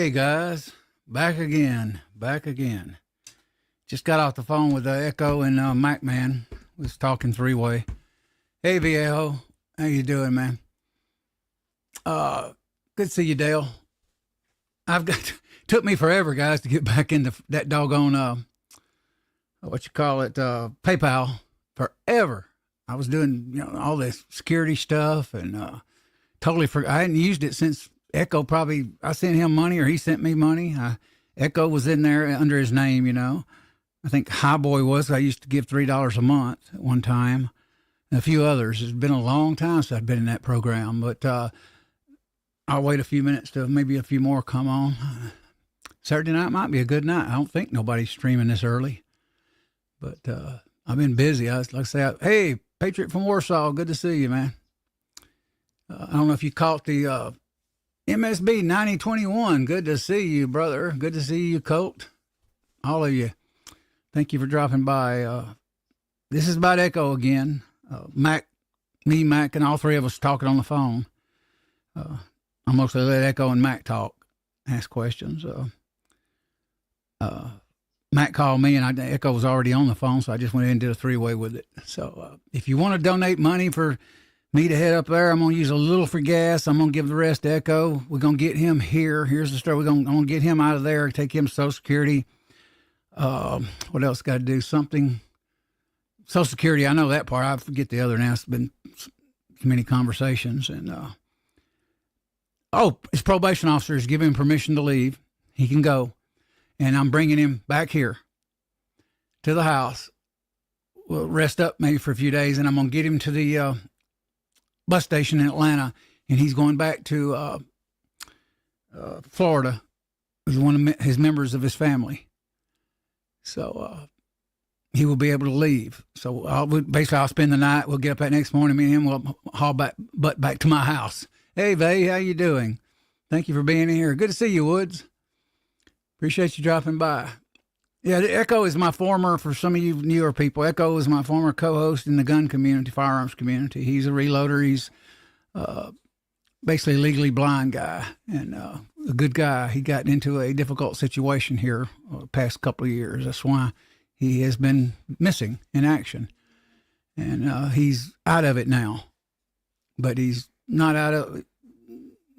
Hey guys, back again. Just got off the phone with Echo and Mac Man. Was talking three-way. Hey Viejo, how you doing, man? Good to see you, Dale. Took me forever, guys, to get back into that doggone PayPal. Forever. I was doing all this security stuff and totally forgot. I hadn't used it since Echo. Probably I sent him money or he sent me money. Echo was in there under his name, I think Highboy was. I used to give $3 a month at one time, and a few others. It's been a long time since I've been in that program, but I'll wait a few minutes to maybe a few more come on. Saturday night might be a good night. I don't think nobody's streaming this early, but I've been busy. I was like I say, hey, Patriot from Warsaw, good to see you, man. I don't know if you caught the MSB 9021. Good to see you, brother. Good to see you, Colt. All of you. Thank you for dropping by. This is about Echo again. Mac, and all three of us talking on the phone. I mostly let Echo and Mac talk, ask questions. Mac called me, and Echo was already on the phone, so I just went in and did a three-way with it. So if you want to donate money for me to head up there, I'm going to use a little for gas. I'm going to give the rest to Echo. We're going to get him here. Here's the story. I'm going to get him out of there, take him to Social Security. What else got to do? Something. Social Security, I know that part. I forget the other now. It's been so many conversations. And his probation officer is giving him permission to leave. He can go. And I'm bringing him back here to the house. We'll rest up maybe for a few days, and I'm going to get him to the bus station in Atlanta, and he's going back to Florida with one of his members of his family. So he will be able to leave. So I'll spend the night. We'll get up that next morning. Me and him will haul back to my house. Hey, Vay, how you doing? Thank you for being here. Good to see you, Woods. Appreciate you dropping by. Yeah, Echo is my former, for some of you newer people, Echo is my former co-host in the gun community, firearms community. He's a reloader. He's basically a legally blind guy and a good guy. He got into a difficult situation here the past couple of years. That's why he has been missing in action. And he's out of it now. But he's not out of it.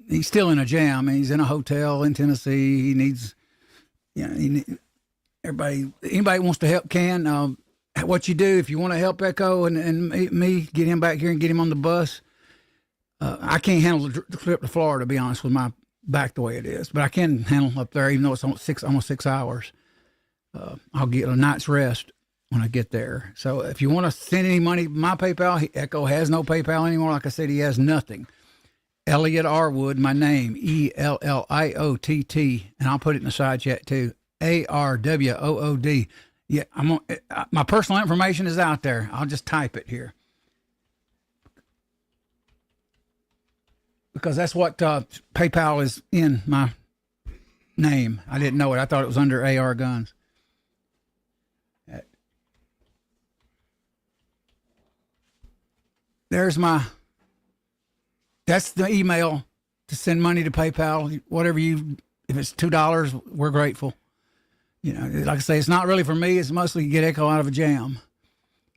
He's still in a jam. He's in a hotel in Tennessee. He needs... anybody wants to help can. What you do, if you want to help Echo and me get him back here and get him on the bus, I can't handle the trip to Florida, to be honest, with my back the way it is. But I can handle up there, even though it's almost 6 hours. I'll get a night's rest when I get there. So if you want to send any money, my PayPal, Echo has no PayPal anymore. Like I said, he has nothing. Elliot R. Wood, my name, ELLIOTT, and I'll put it in the side chat too, ARWOOD. Yeah, my personal information is out there. I'll just type it here. Because that's what PayPal is in my name. I didn't know it. I thought it was under AR Guns. That's the email to send money to PayPal. Whatever if it's $2, we're grateful. Like I say, it's not really for me. It's mostly to get Echo out of a jam.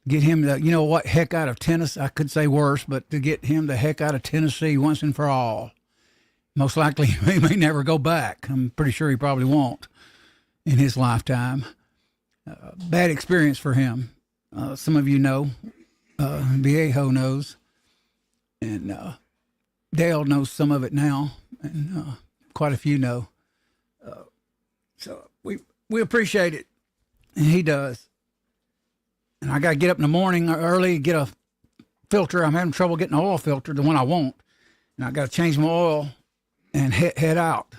Get him heck out of Tennessee. I could say worse, but to get him the heck out of Tennessee once and for all. Most likely he may never go back. I'm pretty sure he probably won't in his lifetime. Bad experience for him. Some of you know. Viejo knows. And Dale knows some of it now, and quite a few know. So we appreciate it, and he does. And I got to get up in the morning early, get a filter. I'm having trouble getting an oil filter, the one I want, and I got to change my oil and head out.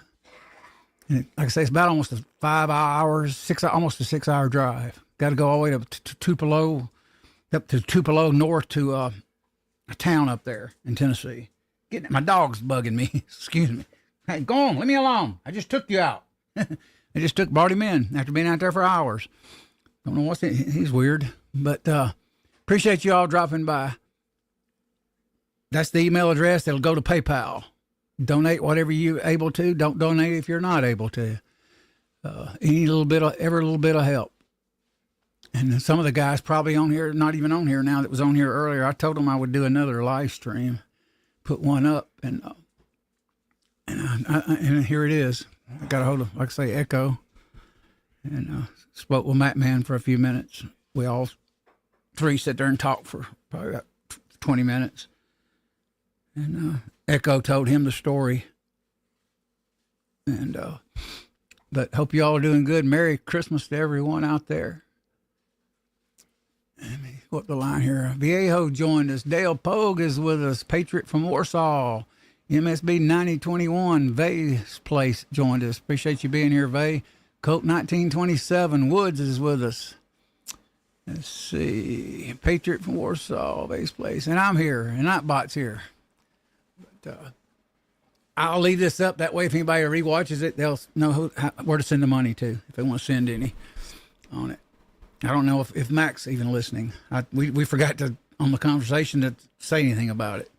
And like I say, it's about almost 5 hours, almost a 6 hour drive. Got to go all the way to Tupelo, up to Tupelo north to a town up there in Tennessee. My dog's bugging me. Excuse me. Hey, go on. Leave me alone. I just took you out. Brought him in after being out there for hours. Don't know what's he's weird, but appreciate you all dropping by. That's the email address. It'll go to PayPal. donate whatever you're able to. Don't donate if you're not able to. Every little bit of help. And some of the guys probably on here, not even on here now, that was on here earlier. I told them I would do another live stream, put one up, and here it is. I got a hold of, like I say, Echo, and spoke with Matt Man for a few minutes. We all three sat there and talked for probably about 20 minutes. And Echo told him the story. And but hope you all are doing good. Merry Christmas to everyone out there. Let me go up the line here. Viejo joined us. Dale Pogue is with us. Patriot from Warsaw. MSB 9021. Vay's Place joined us. Appreciate you being here, Vay. Colt 1927. Woods is with us. Let's see. Patriot from Warsaw. Vay's Place. And I'm here. And Nightbot's here. But I'll leave this up. That way, if anybody rewatches it, they'll know where to send the money to, if they want to send any on it. I don't know if Mac's even listening. We forgot to, on the conversation, to say anything about it.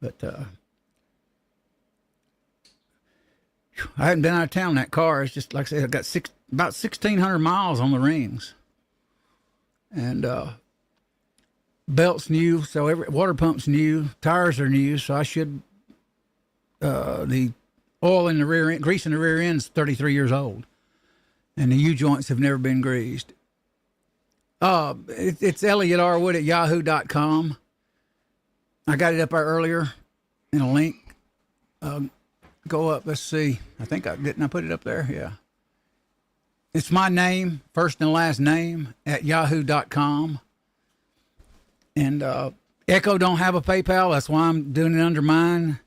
But I hadn't been out of town in that car. It's just, like I said, I got about 1,600 miles on the rings. And belt's new, so every water pump's new. Tires are new, so I should... the oil in the rear end, grease in the rear end is 33 years old. And the U-joints have never been greased. It's Elliot R. Wood at yahoo.com. I got it up there earlier in a link. Go up, let's see. I think I put it up there? Yeah. It's my name, first and last name, at yahoo.com. And Echo don't have a PayPal. That's why I'm doing it under mine.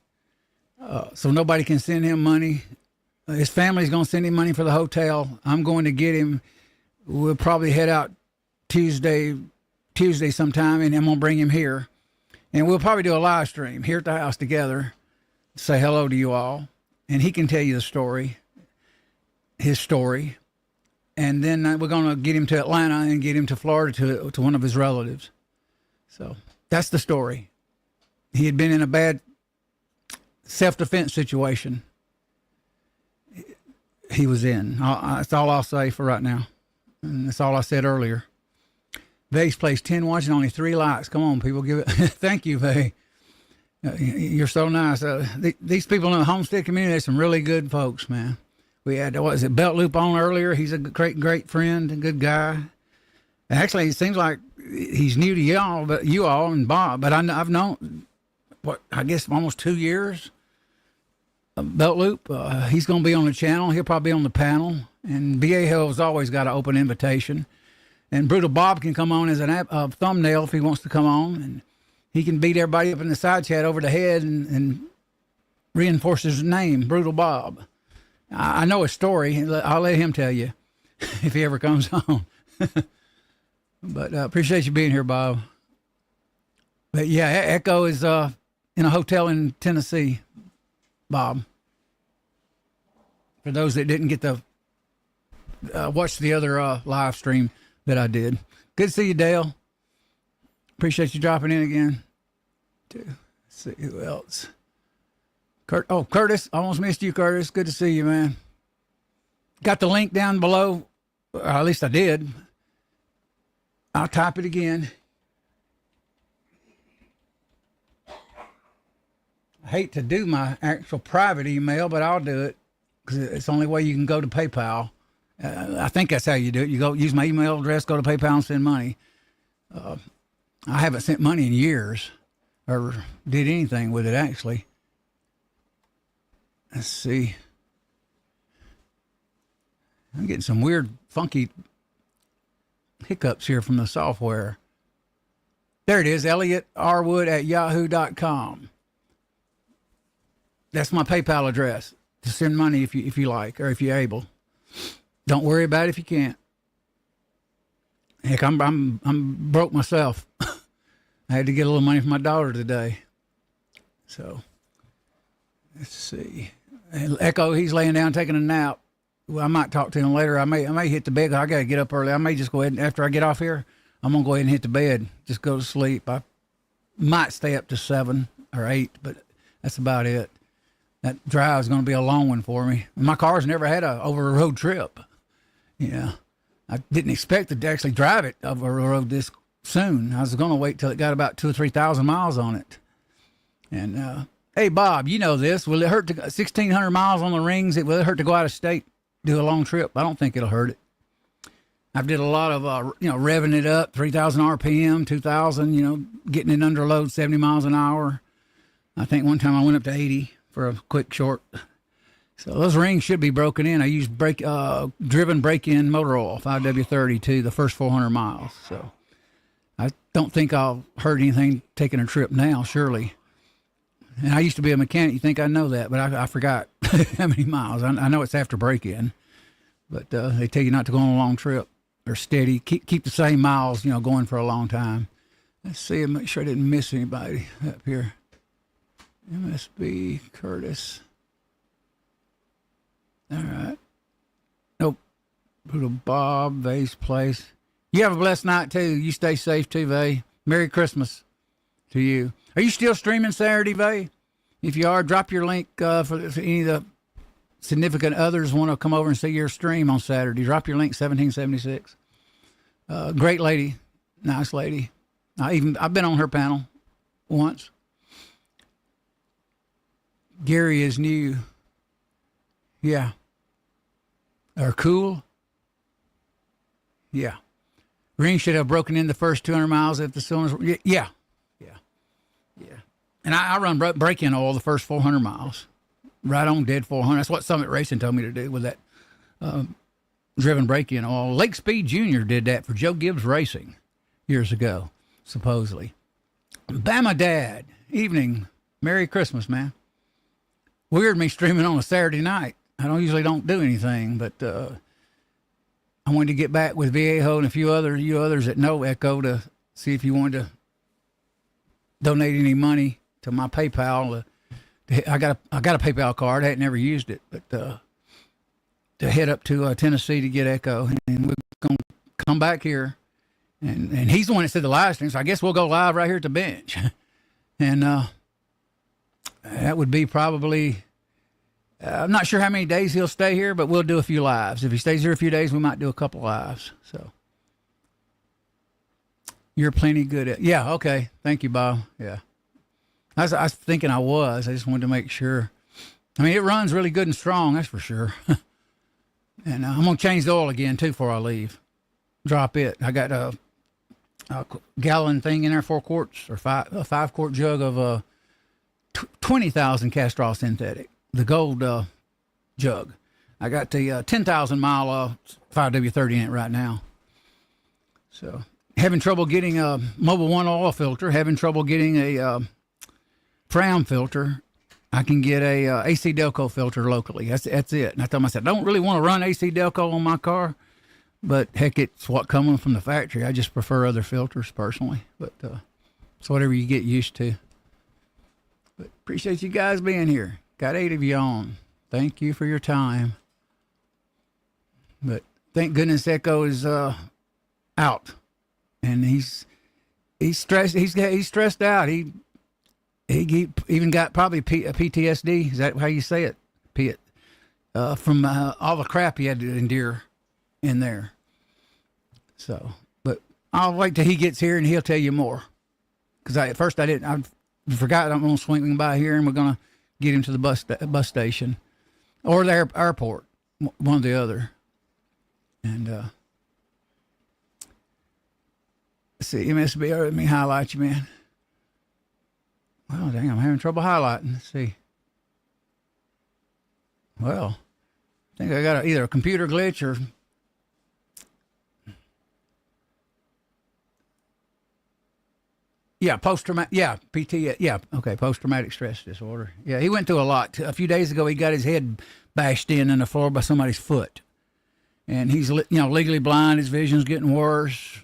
So nobody can send him money. His family's going to send him money for the hotel. I'm going to get him. We'll probably head out Tuesday sometime, and I'm going to bring him here. And we'll probably do a live stream here at the house together, say hello to you all. And he can tell you the story, his story. And then we're going to get him to Atlanta and get him to Florida to one of his relatives. So that's the story. He had been in a bad self-defense situation he was in. That's all I'll say for right now. And that's all I said earlier. Vay's Place, 10 watching, only 3 likes. Come on, people, give it. Thank you, Vay. You're so nice. These people in the homestead community, they're some really good folks, man. We had, Belt Loop on earlier. He's a great friend and good guy. And actually, it seems like he's new to you all and Bob, but I've known, I guess almost 2 years. Belt Loop, he's going to be on the channel. He'll probably be on the panel. And Viejo's always got an open invitation. And Brutal Bob can come on as a thumbnail if he wants to come on. And he can beat everybody up in the side chat over the head and reinforce his name, Brutal Bob. I know his story. I'll let him tell you if he ever comes on. But appreciate you being here, Bob. But yeah, Echo is in a hotel in Tennessee, Bob. For those that didn't get to watch the other live stream that I did. Good to see you, Dale. Appreciate you dropping in again. Let's see who else. Curtis. Almost missed you, Curtis. Good to see you, man. Got the link down below. Or at least I did. I'll type it again. I hate to do my actual private email, but I'll do it because it's the only way you can go to PayPal. I think that's how you do it. You go use my email address, go to PayPal and send money. I haven't sent money in years or did anything with it, actually. Let's see. I'm getting some weird, funky hiccups here from the software. There it is, Elliot R. Wood at yahoo.com. That's my PayPal address to send money if you like or if you're able. Don't worry about it if you can't. Heck, I'm broke myself. I had to get a little money from my daughter today. So let's see. Echo, he's laying down taking a nap. Well, I might talk to him later. I may hit the bed. I got to get up early. I may just go ahead and, after I get off here, I'm going to go ahead and hit the bed. Just go to sleep. I might stay up to 7 or 8, but that's about it. That drive is going to be a long one for me. My car's never had a over a road trip. Yeah, I didn't expect to actually drive it over a road this soon. I was going to wait till it got about 2,000 or 3,000 miles on it. And hey, Bob, you know this. Will it hurt to 1,600 miles on the rings? Will it hurt to go out of state, do a long trip? I don't think it'll hurt it. I've did a lot of revving it up, 3,000 RPM, 2,000. Getting it under load, 70 miles an hour. I think one time I went up to 80 for a quick short. So those rings should be broken in. I used driven break-in motor oil, 5W32, the first 400 miles. So I don't think I'll hurt anything taking a trip now, surely. And I used to be a mechanic. You think I know that, but I forgot how many miles. I know it's after break-in, but they tell you not to go on a long trip or steady. Keep the same miles, going for a long time. Let's see, make sure I didn't miss anybody up here. MSB Curtis. All right. Nope. Little Bob, Vay's place. You have a blessed night, too. You stay safe, too, Vay. Merry Christmas to you. Are you still streaming Saturday, Vay? If you are, drop your link for any of the significant others want to come over and see your stream on Saturday. Drop your link, 1776. Great lady. Nice lady. I've been on her panel once. Gary is new. Yeah. Or cool. Yeah. Ring should have broken in the first 200 miles if the cylinders. Yeah. And I run break-in oil the first 400 miles. Right on dead 400. That's what Summit Racing told me to do with that driven break-in oil. Lake Speed Jr. did that for Joe Gibbs Racing years ago, supposedly. Bama Dad. Evening. Merry Christmas, man. Weird me streaming on a Saturday night. I usually don't do anything, but I wanted to get back with Viejo and a few others that know Echo to see if you wanted to donate any money to my PayPal. I got a PayPal card. I had never used it, but to head up to Tennessee to get Echo, and we're gonna come back here, and he's the one that said the live stream, so I guess we'll go live right here at the bench, and that would be probably. I'm not sure how many days he'll stay here, but we'll do a few lives. If he stays here a few days, we might do a couple lives. So you're plenty good at. Yeah. Okay. Thank you, Bob. Yeah. I was thinking I was. I just wanted to make sure. I mean, it runs really good and strong. That's for sure. And I'm going to change the oil again, too, before I leave. Drop it. I got a gallon thing in there, 4 quarts, or a 5-quart jug of 20,000 Castrol synthetic. The gold jug. I got the 10,000 mile 5W30 in it right now. So having trouble getting a Mobil 1 oil filter, having trouble getting a Fram filter. I can get a AC Delco filter locally. That's it. And I told myself, I don't really want to run AC Delco on my car, but heck, it's what coming from the factory. I just prefer other filters personally, but it's whatever you get used to. But appreciate you guys being here. Got 8 of you on. Thank you for your time. But thank goodness Echo is out, and he's stressed. He's stressed out. He even got probably a PTSD. Is that how you say it? From all the crap he had to endure in there. So, but I'll wait till he gets here and he'll tell you more. Because at first I forgot I'm going to swing by here and we're going to get him to the bus station or the airport, one or the other. And let's see, MSB, let me highlight you, man. Well, dang, I'm having trouble highlighting. Let's see. Well, I think I got either a computer glitch or... Yeah, post-traumatic, yeah, PT, yeah, okay, post-traumatic stress disorder. Yeah, he went through a lot. A few days ago, he got his head bashed in the floor by somebody's foot. And he's, legally blind, his vision's getting worse.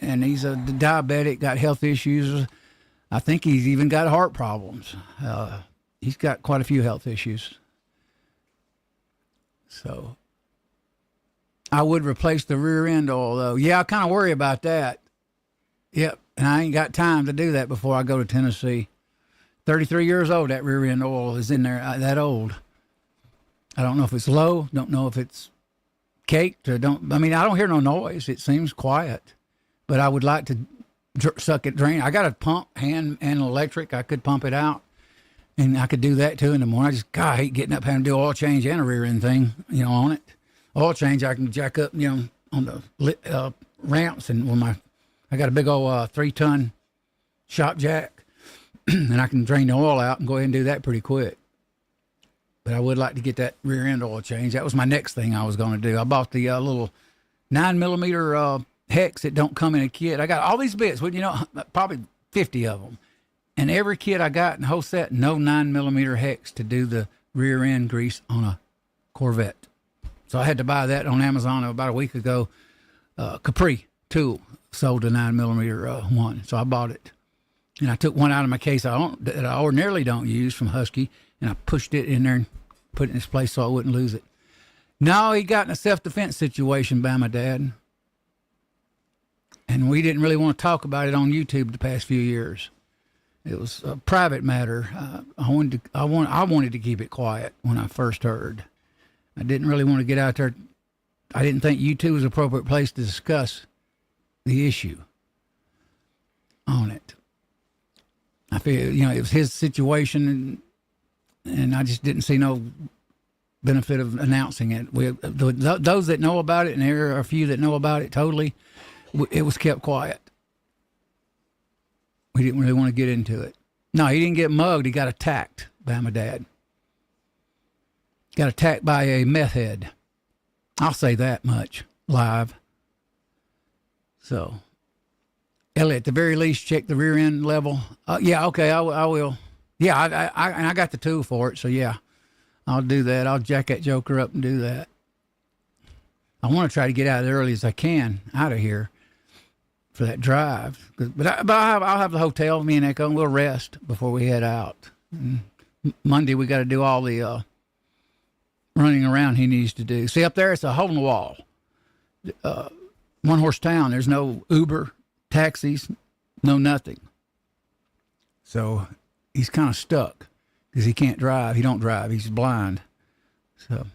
And he's a diabetic, got health issues. I think he's even got heart problems. He's got quite a few health issues. So, I would replace the rear end oil, though. Yeah, I kind of worry about that. Yep. And I ain't got time to do that before I go to Tennessee. 33 years old, that rear end oil is in there, that old. I don't know if it's low. Don't know if it's caked. I don't hear no noise. It seems quiet. But I would like to suck it, drain. I got a pump, hand and electric. I could pump it out. And I could do that too in the morning. I hate getting up having to do oil change and a rear end thing, on it. Oil change, I can jack up, on the ramps. And I got a big old 3-ton shop jack. And I can drain the oil out and go ahead and do that pretty quick. But I would like to get that rear end oil change. That was my next thing I was going to do. I bought the little 9mm hex that don't come in a kit. I got all these bits, probably 50 of them. And every kit I got in the whole set, no 9mm hex to do the rear end grease on a Corvette. So I had to buy that on Amazon about a week ago. Capri tool sold a 9mm one, so I bought it. And I took one out of my case that I ordinarily don't use from Husky, and I pushed it in there and put it in its place so I wouldn't lose it. No, he got in a self-defense situation by my dad. And we didn't really want to talk about it on YouTube the past few years. It was a private matter. I wanted to keep it quiet when I first heard. I didn't really want to get out there. I didn't think YouTube was an appropriate place to discuss the issue on it. I feel, it was his situation, and I just didn't see no benefit of announcing it. Those that know about it, and there are a few that know about it totally, it was kept quiet. We didn't really want to get into it. No, he didn't get mugged. He got attacked by my dad. Got attacked by a meth head. I'll say that much live. So, Elliot, at the very least, check the rear end level. Yeah, okay, I will. Yeah, I got the tool for it, so yeah, I'll do that. I'll jack that joker up and do that. I want to try to get out as early as I can out of here for that drive. But I'll have the hotel, me and Echo, and we'll rest before we head out. And Monday, we got to do all the running around he needs to do. See, up there, it's a hole in the wall. One-horse town. There's no Uber, taxis, no nothing. So he's kind of stuck because he can't drive. He don't drive. He's blind. So,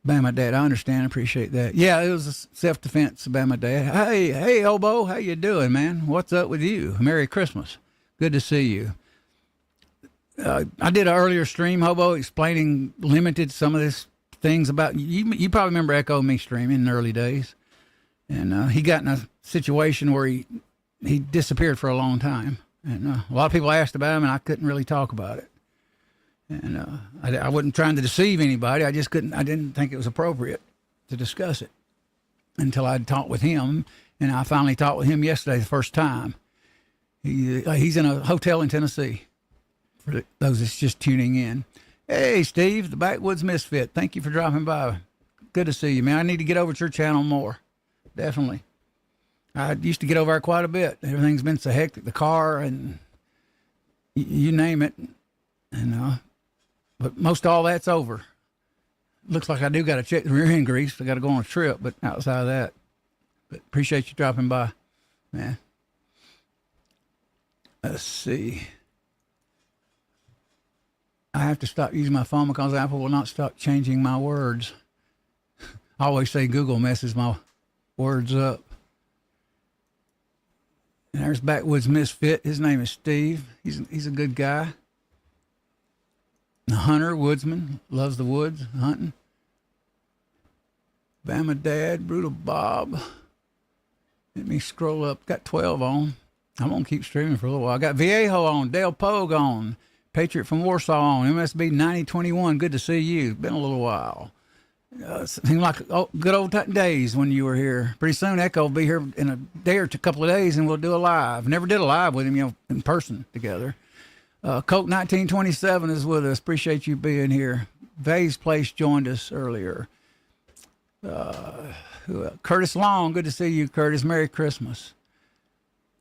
by my dad, I understand, appreciate that. Yeah, it was a self-defense by my dad. Hey, Obo, how you doing, man? What's up with you? Merry Christmas. Good to see you. I did an earlier stream, Hobo, explaining limited some of this things about you probably remember Echo and me streaming in the early days, and he got in a situation where he disappeared for a long time, and a lot of people asked about him, and I couldn't really talk about it, and I wasn't trying to deceive anybody. I just couldn't. I didn't think it was appropriate to discuss it until I'd talked with him, and I finally talked with him yesterday the first time. He's in a hotel in Tennessee. For those that's just tuning in. Hey, Steve, the Backwoods Misfit. Thank you for dropping by. Good to see you, man. I need to get over to your channel more. Definitely. I used to get over there quite a bit. Everything's been so hectic. The car and you name it. And but most all that's over. Looks like I do got to check the rear end grease. I got to go on a trip, but outside of that. But appreciate you dropping by, man. Let's see. I have to stop using my phone because Apple will not stop changing my words. I always say Google messes my words up. And there's Backwoods Misfit. His name is Steve. He's a good guy. A hunter, woodsman, loves the woods, hunting. Bama Dad, Brutal Bob. Let me scroll up. Got 12 on. I'm going to keep streaming for a little while. I got Viejo on, Dale Pogue on. Patriot from Warsaw on, MSB 9021. Good to see you. Been a little while. Seemed like good old days when you were here. Pretty soon, Echo will be here in a day or a couple of days, and we'll do a live. Never did a live with him, in person together. Colt 1927 is with us. Appreciate you being here. Vay's Place joined us earlier. Curtis Long, good to see you, Curtis. Merry Christmas.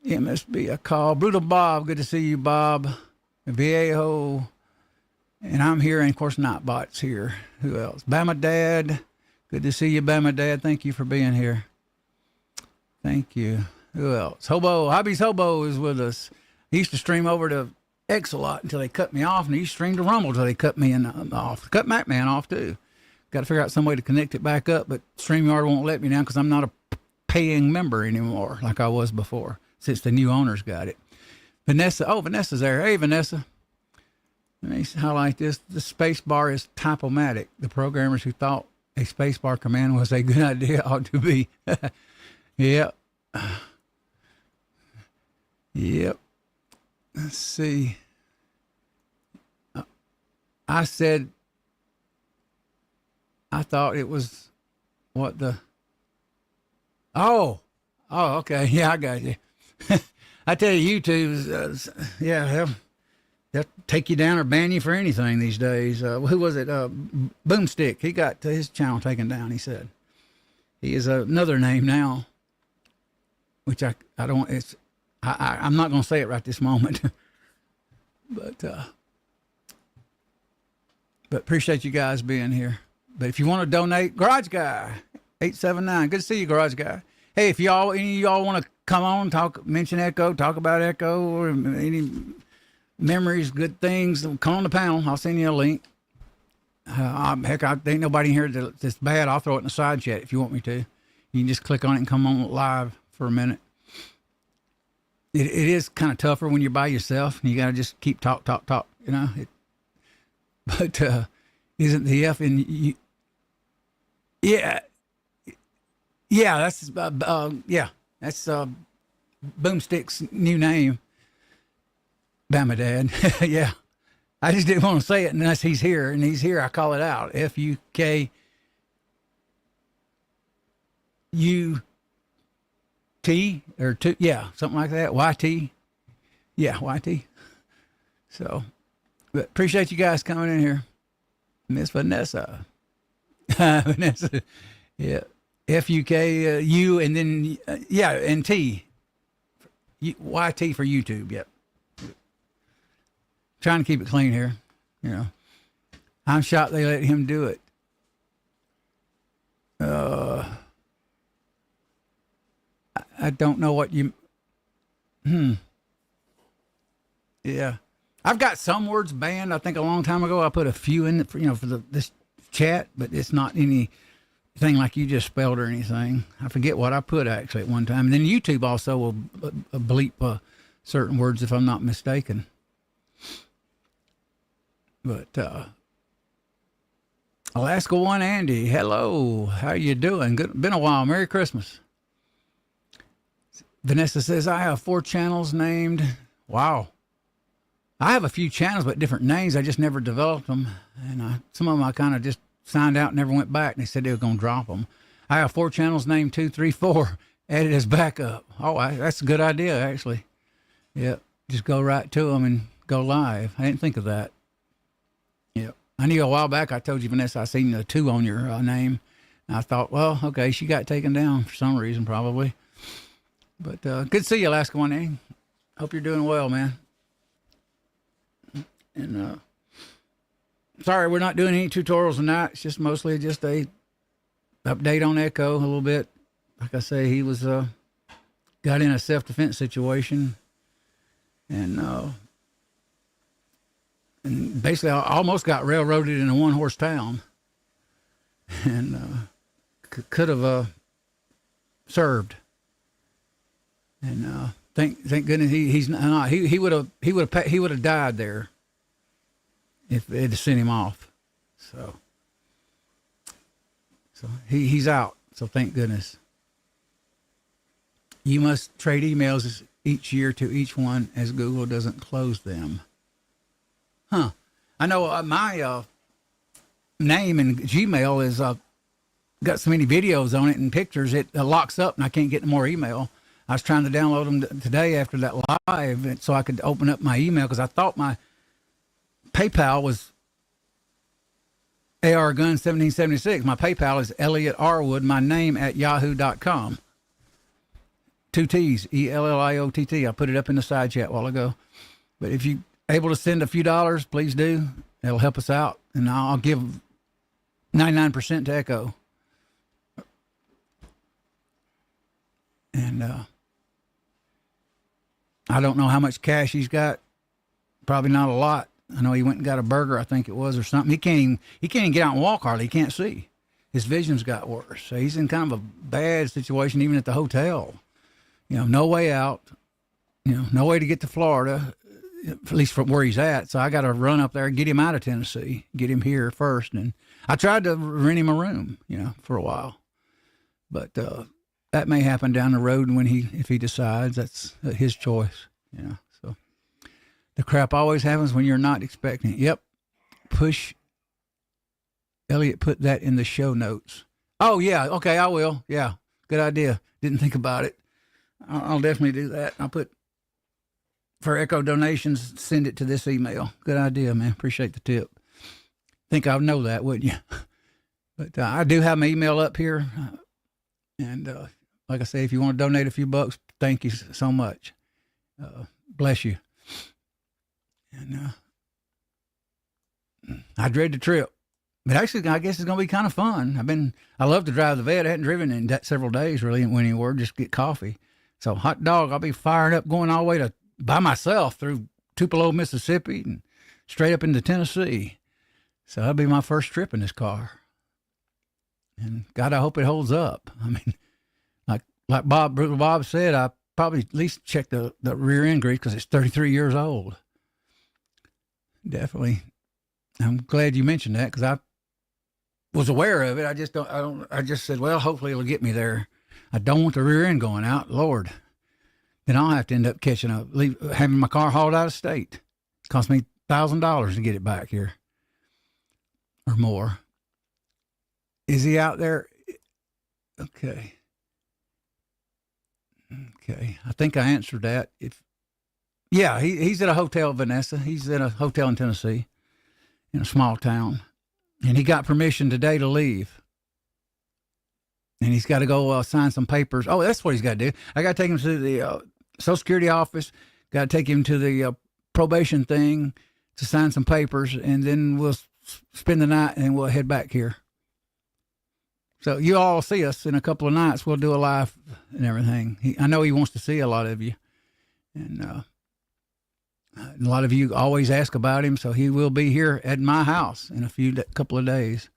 MSB, a call. Brutal Bob, good to see you, Bob. Viejo, and I'm here, and of course Nightbot's here. Who else? Bama Dad, good to see you, Bama Dad. Thank you for being here. Thank you. Who else? Hobo, Hobby's Hobo is with us. He used to stream over to X a lot until they cut me off, and he streamed to Rumble until they cut me off. Cut MacMan off too. Got to figure out some way to connect it back up, but StreamYard won't let me now because I'm not a paying member anymore like I was before since the new owners got it. Vanessa, oh, Vanessa's there. Hey, Vanessa. Let me highlight this. The space bar is typomatic. The programmers who thought a space bar command was a good idea ought to be. Yep. Yep. Let's see. I said, I thought it was what the. Oh, okay. Yeah, I got you. I tell you, YouTube's, yeah, they'll take you down or ban you for anything these days. Who was it? Boomstick. He got his channel taken down, he said. He is another name now, which I don't, I'm not going to say it right this moment. But appreciate you guys being here. But if you want to donate, Garage Guy 879. Good to see you, Garage Guy. Hey, if any of y'all want to come on, mention Echo, talk about Echo, or any memories, good things, come on the panel. I'll send you a link. Heck, there ain't nobody here that's bad. I'll throw it in the side chat if you want me to. You can just click on it and come on live for a minute. It is kind of tougher when you're by yourself and you got to just keep talk, you know. But isn't the F in you? Yeah. Yeah, that's Boomstick's new name. Bama Dad. Yeah. I just didn't want to say it unless he's here, and he's here. I call it out. FUKUT or two, yeah, something like that. YT. Yeah, YT. So, but appreciate you guys coming in here. Miss Vanessa. Vanessa. Yeah. FUKU and then, yeah, and T. YT for YouTube. Yep. Trying to keep it clean here. You know, I'm shocked they let him do it. I don't know what you. Yeah, I've got some words banned. I think a long time ago I put a few in for this chat, but it's not anything like you just spelled or anything. I forget what I put actually at one time. And then YouTube also will bleep certain words if I'm not mistaken. But Alaska One Andy, hello, how you doing? Good, been a while. Merry Christmas. Vanessa says I have 4 channels named. Wow, I have a few channels but different names. I just never developed them, and some of them I kind of just signed out and never went back. And they said they were going to drop them. I have 4 channels named 2, 3, 4 added as backup. Oh, that's a good idea actually. Yep, just go right to them and go live. I didn't think of that. Yeah, I knew a while back. I told you, Vanessa, I seen the 2 on your name. And I thought, well, okay, she got taken down for some reason, probably. But good to see you, Alaska One A. Hope you're doing well, man. And sorry, we're not doing any tutorials tonight. It's just mostly just a update on Echo a little bit. Like I say, he was got in a self-defense situation, and basically I almost got railroaded in a 1-horse town, and could have served. And thank goodness he's not. He would have died there if they had sent him off. So he's out. So thank goodness. You must trade emails each year to each one, as Google doesn't close them. Huh. I know my name in Gmail is got so many videos on it and pictures, it locks up and I can't get more email. I was trying to download them today after that live so I could open up my email because I thought my PayPal was ARGun1776. My PayPal is Elliot Arwood, my name at yahoo.com. 2 T's, ELLIOTT. I put it up in the side chat a while ago. But if you're able to send a few dollars, please do. That'll help us out. And I'll give 99% to Echo. And I don't know how much cash he's got Probably not a lot. I know he went and got a burger, I think it was, or something. He can't even get out and walk hardly. He can't see. His vision's got worse. So he's in kind of a bad situation, even at the hotel. No way out. No way to get to Florida, at least from where he's at. So I got to run up there and get him out of Tennessee, get him here first. And I tried to rent him a room, for a while. But that may happen down the road if he decides. That's his choice, So the crap always happens when you're not expecting it. Yep. Elliot put that in the show notes. Oh, yeah. Okay, I will. Yeah, good idea. Didn't think about it. I'll definitely do that. I'll put for Echo donations, send it to this email. Good idea, man. Appreciate the tip. Think I'd know that, wouldn't you? But I do have my email up here. And like I say, if you want to donate a few bucks, thank you so much. Bless you. And I dread the trip. But actually, I guess it's going to be kind of fun. I love to drive the vet. I hadn't driven in several days, really, went anywhere, just get coffee. So hot dog, I'll be fired up going all the way by myself through Tupelo, Mississippi, and straight up into Tennessee. So that'll be my first trip in this car. And God, I hope it holds up. Like Bob said, I probably at least check the rear end grease because it's 33 years old. Definitely. I'm glad you mentioned that because I was aware of it. I just said, well, hopefully it'll get me there. I don't want the rear end going out, Lord. Then I'll have to end up having my car hauled out of state. It cost me $1,000 to get it back here or more. Is he out there? Okay. I think I answered that. He's at a hotel, Vanessa. He's at a hotel in Tennessee in a small town. And he got permission today to leave. And he's got to go sign some papers. Oh, that's what he's got to do. I got to take him to the Social Security office. Got to take him to the probation thing to sign some papers. And then we'll spend the night and we'll head back here. So you all see us in a couple of nights. We'll do a live and everything. I know he wants to see a lot of you. And a lot of you always ask about him. So he will be here at my house in a couple of days.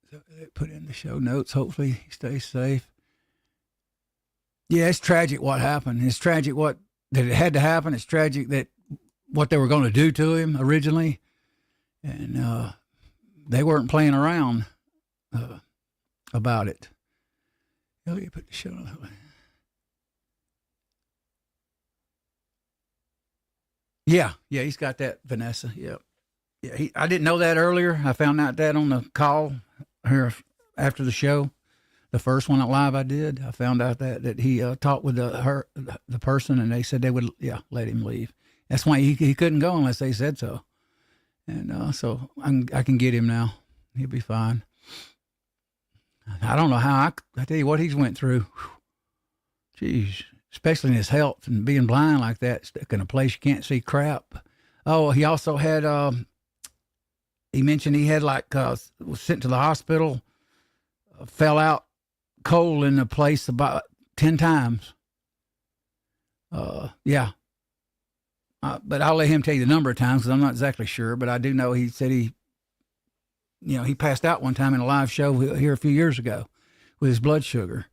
So they put in the show notes. Hopefully he stays safe. Yeah, it's tragic what happened. It's tragic that it had to happen. It's tragic that what they were going to do to him originally. And they weren't playing around about it. Elliot put the show notes. Yeah, he's got that, Vanessa. Yeah. I didn't know that earlier. I found out that on the call here after the show, the first one at live I did. I found out that he talked with the person, and they said they would let him leave. That's why he couldn't go unless they said so. And so I can get him now. He'll be fine. I don't know how. I tell you what he's went through. Jeez. Especially in his health and being blind like that, stuck in a place you can't see crap. Oh, he also had, he mentioned he had was sent to the hospital, fell out cold in the place about 10 times. But I'll let him tell you the number of times because I'm not exactly sure, but I do know he said he passed out one time in a live show here a few years ago with his blood sugar.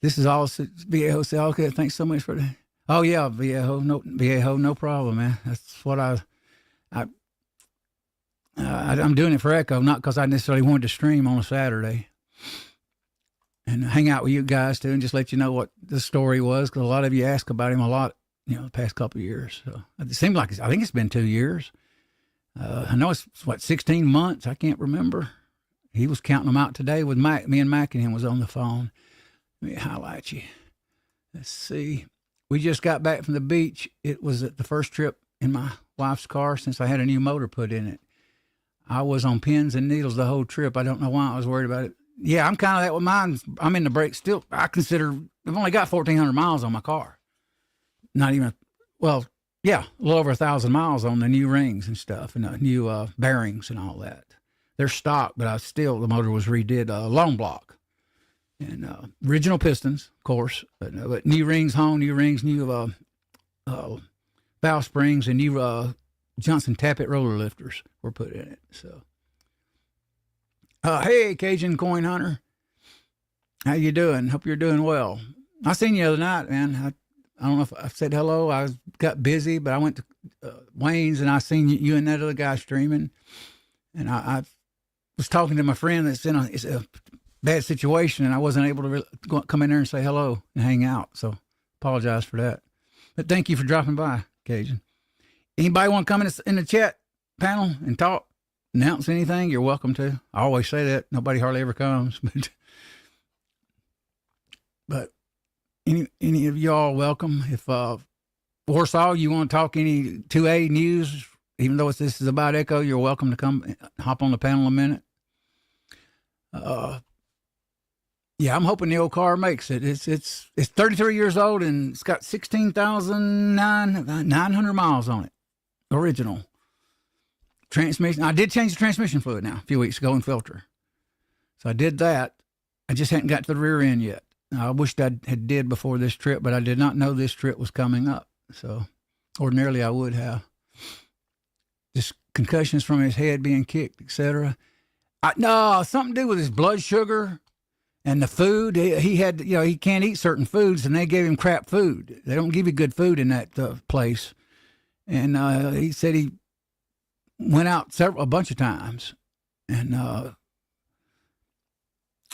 This is all Viejo said. Okay, thanks so much for that. Oh yeah, Viejo, no problem, man. That's what I'm doing it for Echo, not because I necessarily wanted to stream on a Saturday and hang out with you guys too, and just let you know what the story was because a lot of you ask about him a lot, the past couple of years. So it seemed like I think it's been 2 years. I know it's 16 months. I can't remember. He was counting them out today with Mac. Me and Mac and him was on the phone. Let me highlight you. Let's see. We just got back from the beach. It was the first trip in my wife's car since I had a new motor put in it. I was on pins and needles the whole trip. I don't know why I was worried about it. Yeah, I'm kind of that with mine. I'm in the brakes still. I consider I've only got 1,400 miles on my car. Not even, a little over 1,000 miles on the new rings and stuff and the new bearings and all that. They're stock, but the motor was redid long block. And original pistons, of course, but new rings, new valve springs and new Johnson Tappet roller lifters were put in it. So, hey, Cajun Coin Hunter, how you doing? Hope you're doing well. I seen you the other night, man. I don't know if I said hello. I got busy, but I went to Wayne's and I seen you and that other guy streaming. And I was talking to my friend that's in a bad situation, and I wasn't able to come in there and say hello and hang out. So apologize for that. But thank you for dropping by, Cajun. Anybody want to come in the chat panel and talk, announce anything? You're welcome to. I always say that. Nobody hardly ever comes. But any of y'all welcome. If Warsaw, you want to talk any 2A news, even though this is about Echo, you're welcome to come hop on the panel a minute. Yeah, I'm hoping the old car makes it. It's 33 years old and it's got 16,900 miles on it. Original transmission. I did change the transmission fluid now a few weeks ago and filter. So I did that. I just hadn't got to the rear end yet. I wished I had did before this trip, but I did not know this trip was coming up. So ordinarily I would have. Just concussions from his head being kicked, etc. No, something to do with his blood sugar and the food. He had, he can't eat certain foods, and they gave him crap food. They don't give you good food in that place. And he said he went out a bunch of times. And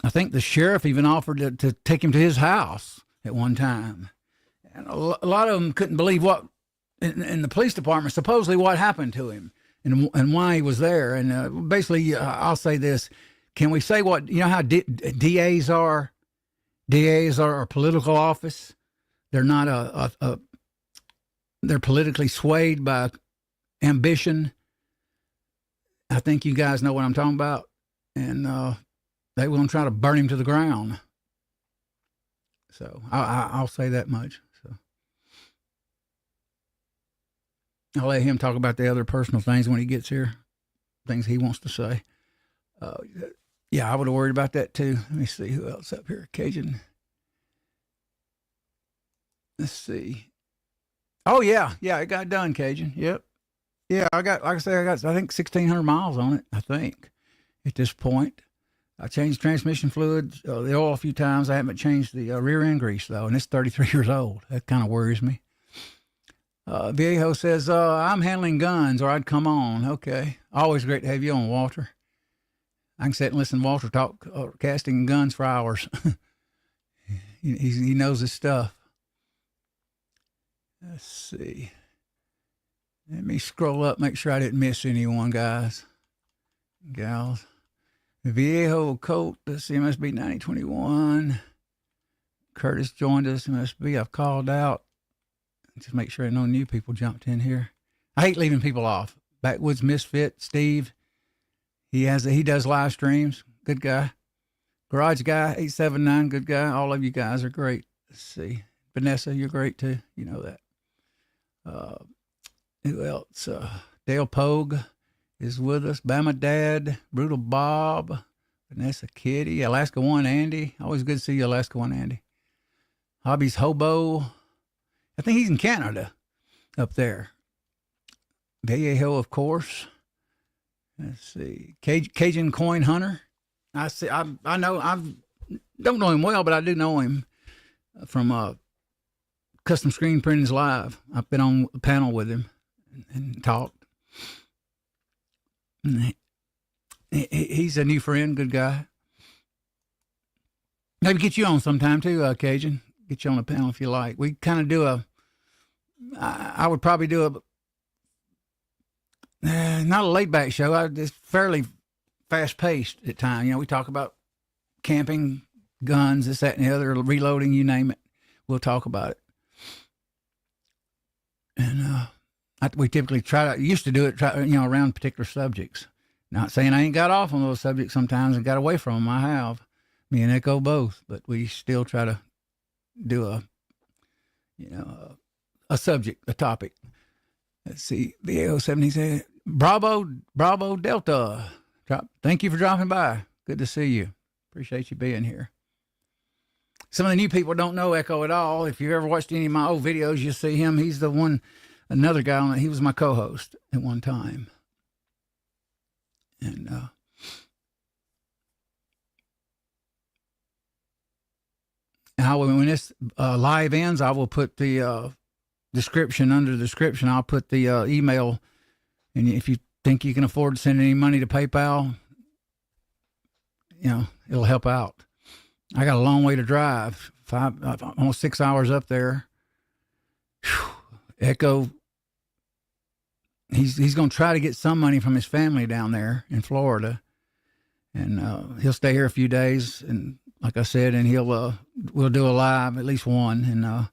I think the sheriff even offered to take him to his house at one time. And a lot of them couldn't believe what, in the police department, supposedly what happened to him and why he was there. And basically, I'll say this. Can we say what, how DAs are? DAs are a political office. They're not they're politically swayed by ambition. I think you guys know what I'm talking about. And they will try to burn him to the ground. So I'll say that much. So I'll let him talk about the other personal things when he gets here, things he wants to say. Yeah, I would have worried about that too. Let me see who else up here. Cajun. Let's see. Oh yeah, it got done, Cajun. Yep. Yeah, I got, like I say, I think 1,600 miles on it. I think at this point. I changed transmission fluid, the oil a few times. I haven't changed the rear end grease though, and it's 33 years old. That kind of worries me. Viejo says, I'm handling guns or I'd come on. Okay. Always great to have you on, Walter. I can sit and listen to Walter talk casting guns for hours. he knows his stuff. Let's see. Let me scroll up, make sure I didn't miss anyone, guys, gals. Viejo Colt, let's see, must be 9021. Curtis joined us, must be. I've called out. Just make sure no new people jumped in here. I hate leaving people off. Backwoods Misfit, Steve. He does live streams. Good guy. Garage Guy, 879, good guy. All of you guys are great. Let's see. Vanessa, you're great too. You know that. Who else? Dale Pogue is with us. Bama Dad, Brutal Bob, Vanessa Kitty, Alaska One Andy. Always good to see you, Alaska One Andy. Hobbies Hobo. I think he's in Canada up there. Vallejo, of course. Let's see. Cajun Coin Hunter. I see. I know. I don't know him well, but I do know him from Custom Screen Printings Live. I've been on the panel with him and talked. He's a new friend, good guy. Maybe get you on sometime too, Cajun. Get you on the panel if you like. We kind of do I would probably do not a laid back show. It's fairly fast paced at times. We talk about camping, guns, this, that, and the other, reloading, you name it. We'll talk about it. And we typically used to do it, around particular subjects. Not saying I ain't got off on those subjects sometimes and got away from them. I have. Me and Echo both, but we still try to do a subject, a topic. Let's see. VAO 70 Bravo Delta. Thank you for dropping by. Good to see you. Appreciate you being here. Some of the new people don't know Echo at all. If you've ever watched any of my old videos, you'll see him. He's the one, another guy on it. He was my co-host at one time. And when this live ends, I will put the description under the description. I'll put the email. And if you think you can afford to send any money to PayPal, it'll help out. I got a long way to drive, almost 6 hours up there. Whew. Echo, he's going to try to get some money from his family down there in Florida, and he'll stay here a few days. And like I said, and we'll do a live, at least one, and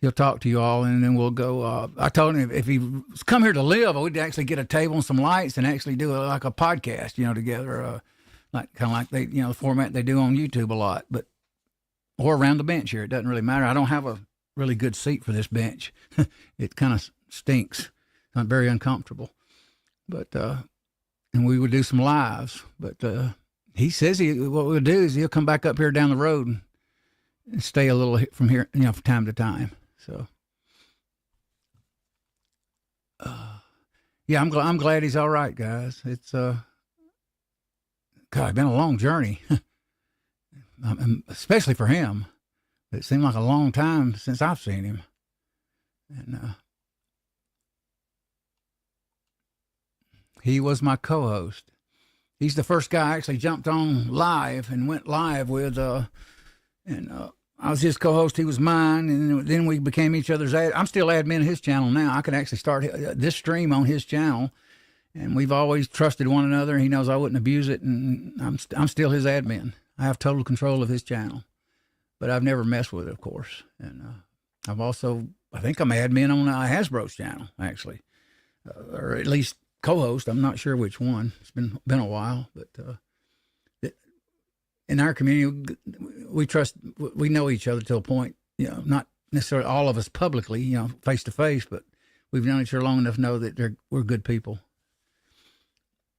he'll talk to you all, and then we'll go. I told him if he was come here to live, we'd actually get a table and some lights and actually do like a podcast, together. Like kind of like they, the format they do on YouTube a lot, or around the bench here. It doesn't really matter. I don't have a really good seat for this bench. It kind of stinks. I'm very uncomfortable. But and we would do some lives. But he says what we'll do is he'll come back up here down the road and stay a little from here, from time to time. So yeah, I'm glad he's all right, guys. It's God, it's been a long journey, especially for him. It seemed like a long time since I've seen him. And he was my co-host. He's the first guy I actually jumped on live and went live with. I was his co-host. He was mine. And then we became each other's I'm still admin of his channel now. I can actually start this stream on his channel. And we've always trusted one another. He knows I wouldn't abuse it, and I'm still his admin. I have total control of his channel, but I've never messed with it, of course. And I think I'm admin on Hasbro's channel, actually, or at least co-host. I'm not sure which one. It's been a while, but in our community, we know each other to a point. Not necessarily all of us publicly, face to face, but we've known each other long enough to know that we're good people.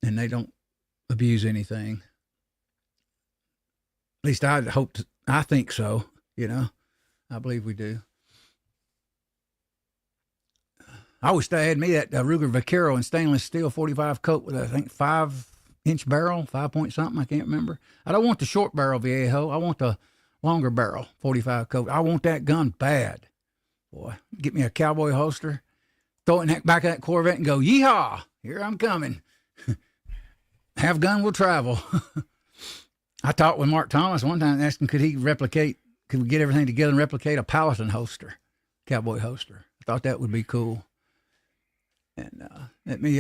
And they don't abuse anything. At least I think so, I believe we do. I wish they had me that Ruger Vaquero in stainless steel 45 coat with, I think, 5-inch barrel, 5 point something, I can't remember. I don't want the short barrel Viejo. I want the longer barrel 45 coat. I want that gun bad. Boy, get me a cowboy holster, throw it in the back of that Corvette and go, yeehaw, here I'm coming. Have gun will travel. I talked with Mark Thomas one time, asking could we get everything together and replicate a Paladin holster, cowboy holster. I thought that would be cool. And let me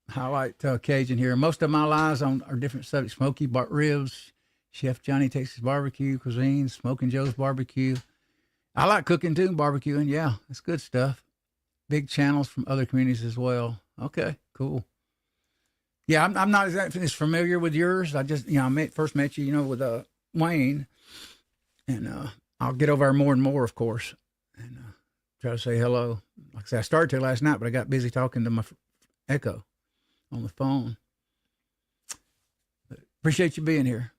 highlight Cajun here. Most of my lives are different subjects: smoky ribs, Chef Johnny Texas barbecue, cuisine, Smoking Joe's barbecue. I like cooking too, barbecuing. Yeah, it's good stuff. Big channels from other communities as well. Okay, cool. Yeah, I'm not exactly as familiar with yours. I just, first met you, with Wayne, and I'll get over there more and more, of course, and try to say hello. Like I said, I started to last night, but I got busy talking to my Echo on the phone. But appreciate you being here.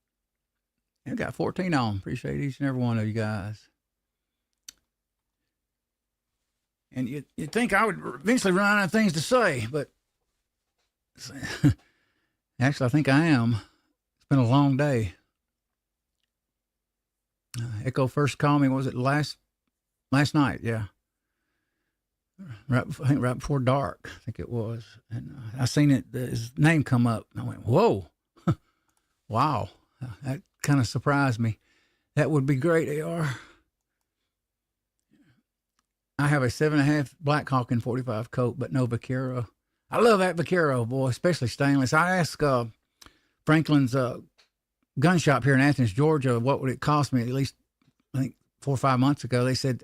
I got 14 on. Appreciate each and every one of you guys. And you'd think I would eventually run out of things to say, but actually, I think I am. It's been a long day. Echo first called me, was it last night? Yeah. I think right before dark, I think it was. And I seen his name come up. And I went, whoa. Wow. That kind of surprised me. That would be great, AR. I have a 7.5 Black Hawk in 45 coat, but no Vaquero. I love that Vaquero, boy, especially stainless. I asked Franklin's gun shop here in Athens, Georgia, what would it cost me? At least, I think 4 or 5 months ago, they said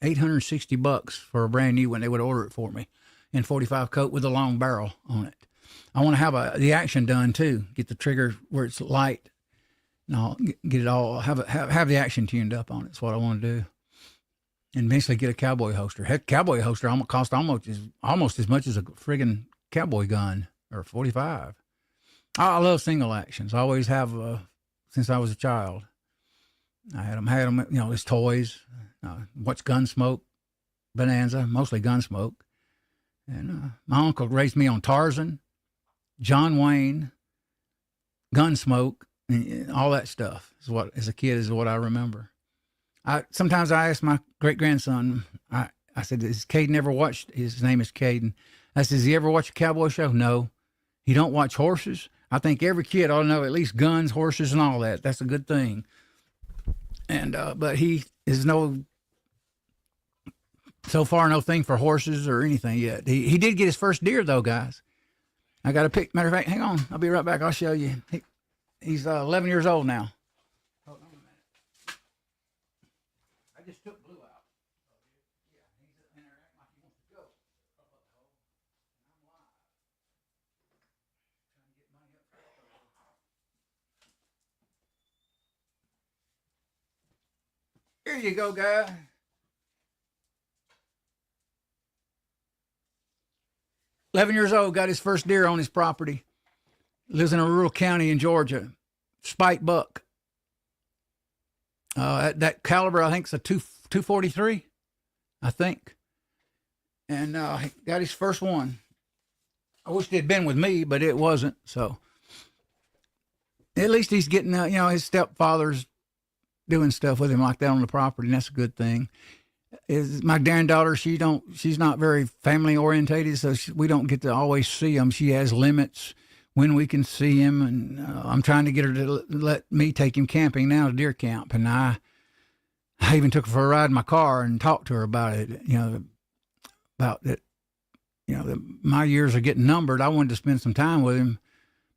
$860 for a brand new one. They would order it for me in 45 coat with a long barrel on it. I want to have the action done too. Get the trigger where it's light. And I'll get it all. Have the action tuned up on it. That's what I want to do. And eventually get a cowboy holster. Heck, cowboy holster cost almost as much as a friggin' cowboy gun or 45. I love single actions. I always have since I was a child. I had him, his toys. Watched Gunsmoke, Bonanza, mostly Gunsmoke. And my uncle raised me on Tarzan, John Wayne, Gunsmoke, and all that stuff. Is what, as a kid, is what I remember. Sometimes I ask my great grandson. I said, "Has Caden ever watched?" His name is Caden. I said, "Has he ever watched a cowboy show?" No. He don't watch horses. I think every kid ought to know at least guns, horses, and all that. That's a good thing. And but he is so far no thing for horses or anything yet. He did get his first deer though, guys. I got a pic. Matter of fact, hang on. I'll be right back. I'll show you. He's 11 years old now. Hold on a minute. I just took Blue out. Yeah, he's in there acting like he wants to go. I'm live. Trying to get money up for Here you go, guy. $11 years old, got his first deer on his property. Lives in a rural county in Georgia. Spike buck. That caliber, I think, is a 243, I think. And he got his first one. I wish it had been with me, but it wasn't. So at least he's getting, his stepfather's doing stuff with him like that on the property, and that's a good thing. My granddaughter, she's not very family orientated, so we don't get to always see them. She has limits when we can see him, and I'm trying to get her to let me take him camping now to deer camp. And I even took her for a ride in my car and talked to her about it, about that, my years are getting numbered. I wanted to spend some time with him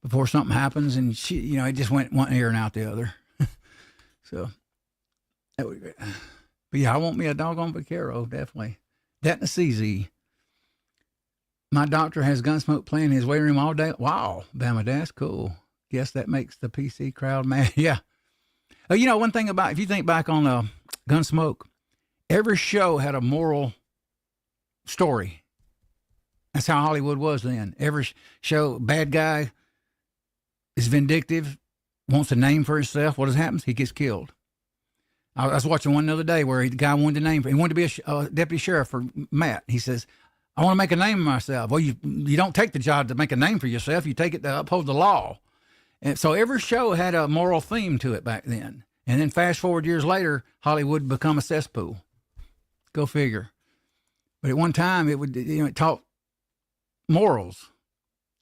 before something happens, and she, it just went one ear and out the other. So that would be great. But yeah, I want me a doggone vaquero, definitely. That and a CZ. My doctor has Gunsmoke playing in his waiting room all day. Wow, Bama, that's cool. Guess that makes the PC crowd mad. Yeah. One thing about, if you think back on Gunsmoke, every show had a moral story. That's how Hollywood was then. Every show, bad guy is vindictive, wants a name for himself. What happens? He gets killed. I was watching one the other day where the guy wanted a name. He wanted to be a deputy sheriff for Matt. He says, "I want to make a name of myself." Well, you don't take the job to make a name for yourself. You take it to uphold the law. And so every show had a moral theme to it back then. And then fast forward years later, Hollywood become a cesspool. Go figure. But at one time, it taught morals.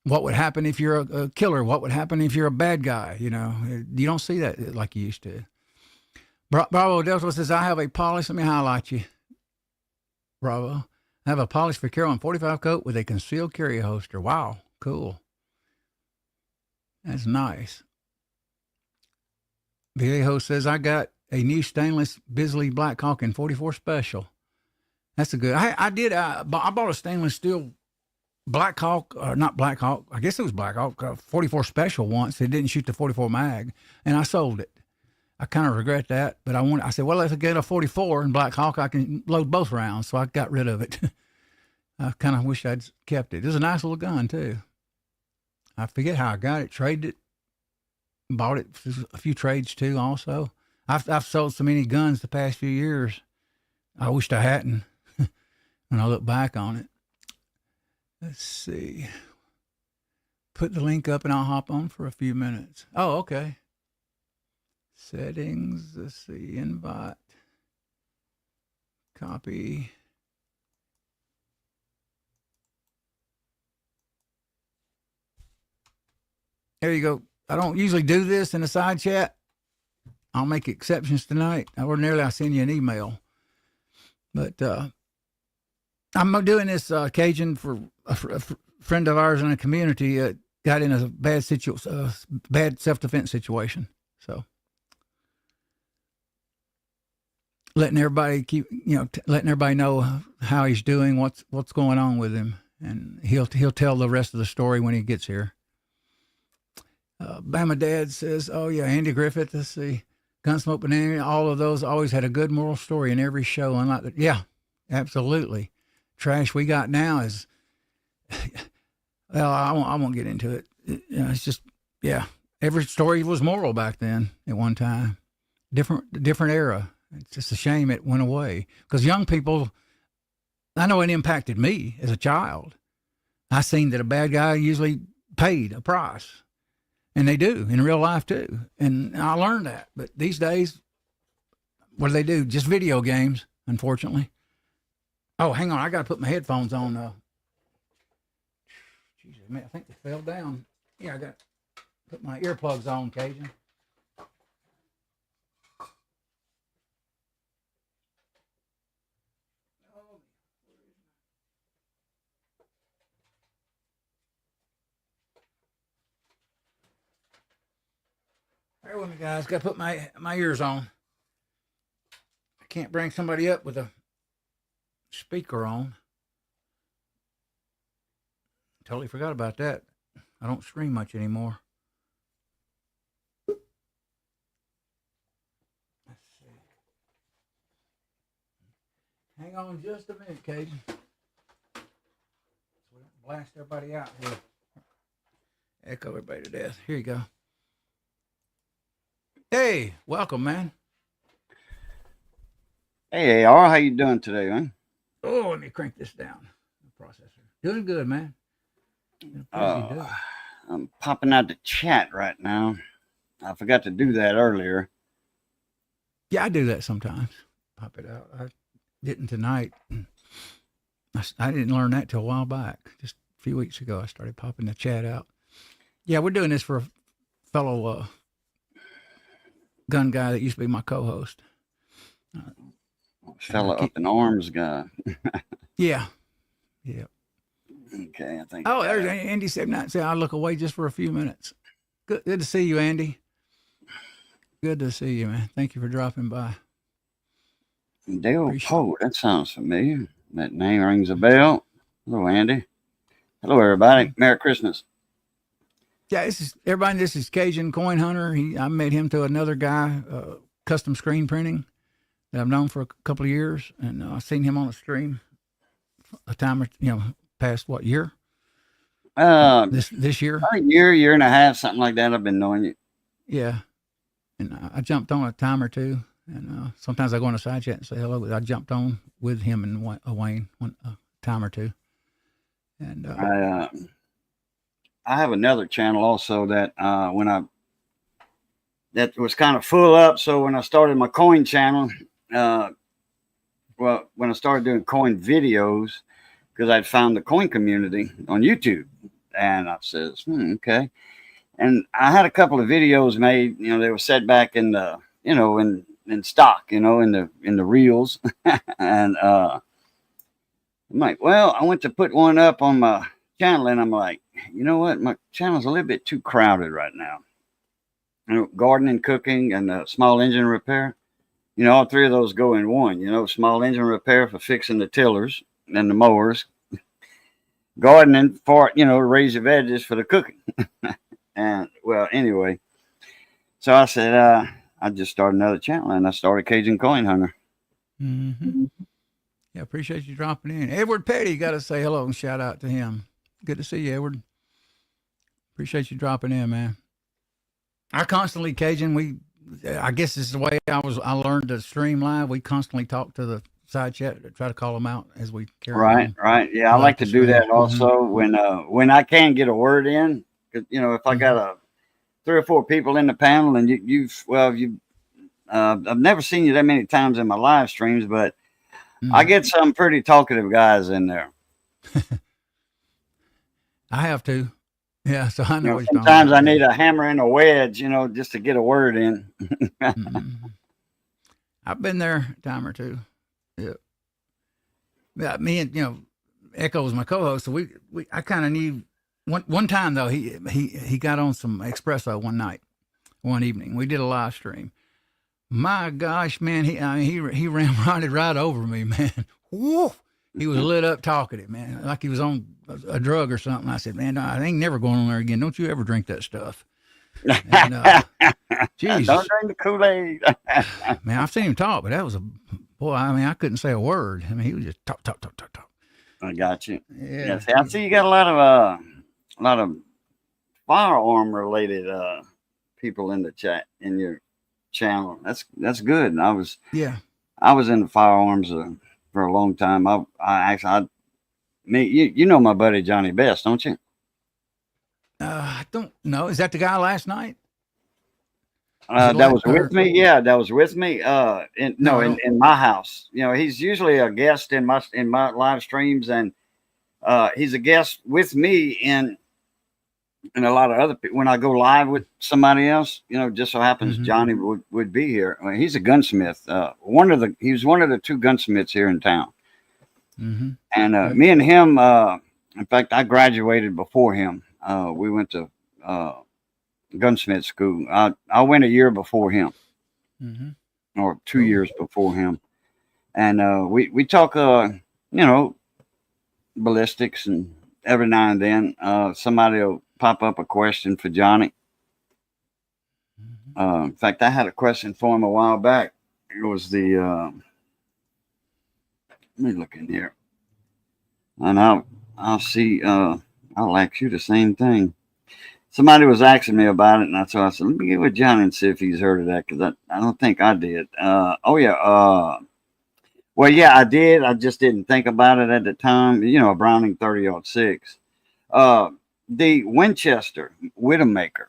What would happen if you're a killer? What would happen if you're a bad guy? You don't see that like you used to. Bravo Delta says, "I have a polish." Let me highlight you. Bravo. I have a polished vaquero on 45 coat with a concealed carry holster. Wow, cool. That's nice. Viejo says, "I got a new stainless Bisley Black Hawk in 44 special." That's a good. I bought a stainless steel Black Hawk, or not Black Hawk. I guess it was Black Hawk, 44 special once. It didn't shoot the 44 mag, and I sold it. I kind of regret that, but I said, well, if I get a 44 in Black Hawk, I can load both rounds. So I got rid of it. I kind of wish I'd kept it. It was a nice little gun too. I forget how I got it, traded it, bought it a few trades too also. I've sold so many guns the past few years. I wished I hadn't when I look back on it. Let's see. Put the link up and I'll hop on for a few minutes. Oh, okay. Settings, let's see, invite, copy. There you go. I don't usually do this in a side chat. I'll make exceptions tonight. Ordinarily, I send you an email. But I'm doing this Cajun for a friend of ours in the community got in a bad bad self-defense situation. So letting everybody letting everybody know how he's doing, what's going on with him, and he'll tell the rest of the story when he gets here. Bama Dad says, "Oh yeah, Andy Griffith. Let's see, Gunsmoke, Banana. All of those always had a good moral story in every show. Unlike that, yeah, absolutely. Trash we got now is, well, I won't get into it. It's just, yeah, every story was moral back then at one time. different era. It's just a shame it went away because young people. I know it impacted me as a child. I seen that a bad guy usually paid a price, and they do in real life too. And I learned that. But these days, what do they do? Just video games, unfortunately. Oh, hang on, I got to put my headphones on. Jesus, man, I think they fell down. Yeah, I got to put my earplugs on, Cajun. Bear with me, guys. Got to put my ears on. I can't bring somebody up with a speaker on. Totally forgot about that. I don't stream much anymore. Let's see. Hang on just a minute, Cajun. So we don't blast everybody out here. Echo everybody to death. Here you go. Hey, welcome, man. Hey, AR, how you doing today, man? Oh, let me crank this down. The processor. Doing good, man. I'm popping out the chat right now. I forgot to do that earlier. Yeah, I do that sometimes. Pop it out. I didn't tonight. I didn't learn that till a while back. Just a few weeks ago, I started popping the chat out. Yeah, we're doing this for a fellow gun guy that used to be my co-host. Fellow up in arms guy. Yeah. Okay, I think. Oh, there's Andy 79. Say I look away just for a few minutes. Good to see you, Andy. Good to see you, man. Thank you for dropping by. Dale Poe, that sounds familiar. That name rings a bell. Hello, Andy. Hello, everybody. Merry Christmas. Yeah, this is Cajun Coin Hunter. I met him to another guy, custom screen printing, that I've known for a couple of years, and I've seen him on a stream a time or past what year? This year? A year and a half, something like that. I've been knowing you. Yeah, and I jumped on a time or two, and sometimes I go on a side chat and say hello. But I jumped on with him and Wayne a time or two, and I have another channel also that that was kind of full up. So when I started my coin channel, when I started doing coin videos, because I'd found the coin community on YouTube, and I says, okay. And I had a couple of videos made, they were set back in the, in stock, in the reels. And I'm like, well, I went to put one up on my channel, and I'm like, you know what? My channel's a little bit too crowded right now. Gardening, cooking, and small engine repair. All three of those go in one. Small engine repair for fixing the tillers and the mowers. Gardening for, raise your veggies for the cooking. And, well, anyway. So I said, I just started another channel, and I started Cajun Coin Hunter. Mm-hmm. Yeah, appreciate you dropping in. Edward Petty, got to say hello and shout out to him. Good to see you, Edward. Appreciate you dropping in, man. I constantly, Cajun, I guess this is the way I learned to stream live. We constantly talk to the side chat, try to call them out as we carry on. Right. Yeah, I like to do that also when I can get a word in. Cause, if I got 3 or 4 people in the panel, and I've never seen you that many times in my live streams, but I get some pretty talkative guys in there. I have to. Yeah, so I know. Sometimes I need a hammer and a wedge, just to get a word in. I've been there a time or two. Yeah, me and Echo was my co-host, so I kind of knew. One time though, he got on some espresso one evening. We did a live stream. My gosh, man, he ramrodded right over me, man. Woo! He was lit up talkative, man, like he was on a drug or something. I said, man, I ain't never going on there again. Don't you ever drink that stuff. And, geez. Don't drink the Kool-Aid. Man, I've seen him talk, but that was boy, I couldn't say a word. I mean, he was just talk. I got you. Yeah. I see you got a lot of firearm related people in the chat, in your channel. That's good. And Yeah. I was into firearms for a long time. You know my buddy Johnny Best, don't you? I don't know. Is that the guy last night? Is it That was or, with me. Yeah, that was with me. no, I don't. In my house. You know, he's usually a guest in my live streams, and he's a guest with me and a lot of other people. When I go live with somebody else, you know, just so happens Mhm. Johnny would be here. I mean, he's a gunsmith. He was one of the two gunsmiths here in town. Mhm. And Okay. me and him, in fact, I graduated before him. We went to gunsmith school. I went a year before him, Mhm. or 2 Cool. years before him. And we talk, you know, ballistics, and every now and then somebody will pop up a question for Johnny. Mhm. In fact, I had a question for him a while back. It was let me look in here, and I'll see. I'll ask you the same thing. Somebody was asking me about it, and so I said, let me get with Johnny and see if he's heard of that, because I don't think I did. Oh yeah. Well, yeah, I did. I just didn't think about it at the time. You know, a Browning 30-06. The Winchester Widowmaker.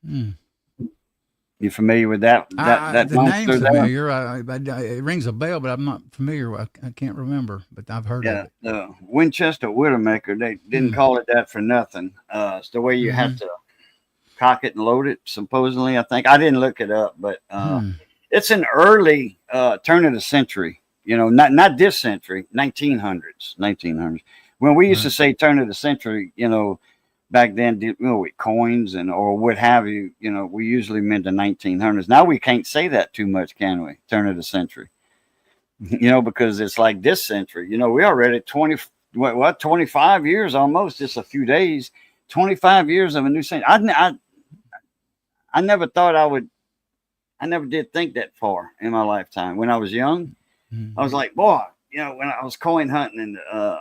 Mm. You familiar with that The name's monster there? familiar. It rings a bell, but I'm not familiar. I can't remember, but I've heard of Yeah, it. the Winchester Widowmaker. They didn't Mm. call it that for nothing. It's the way you have Mhm. to cock it and load it. Supposedly, I think I didn't look it up, but Hmm. it's an early turn of the century. You know, not this century, 1900s, 1900s. When we used to Right. say turn of the century, you know, back then, you know, with coins and or what have you, you know, we usually meant the 1900s. Now we can't say that too much, can we? Turn of the century, you know, because it's like this century. You know, we already 25 years almost, just a few days, 25 years of a new century. I never thought I would. I never did think that far in my lifetime. When I was young, I was Mhm. like, boy, you know, when I was coin hunting in the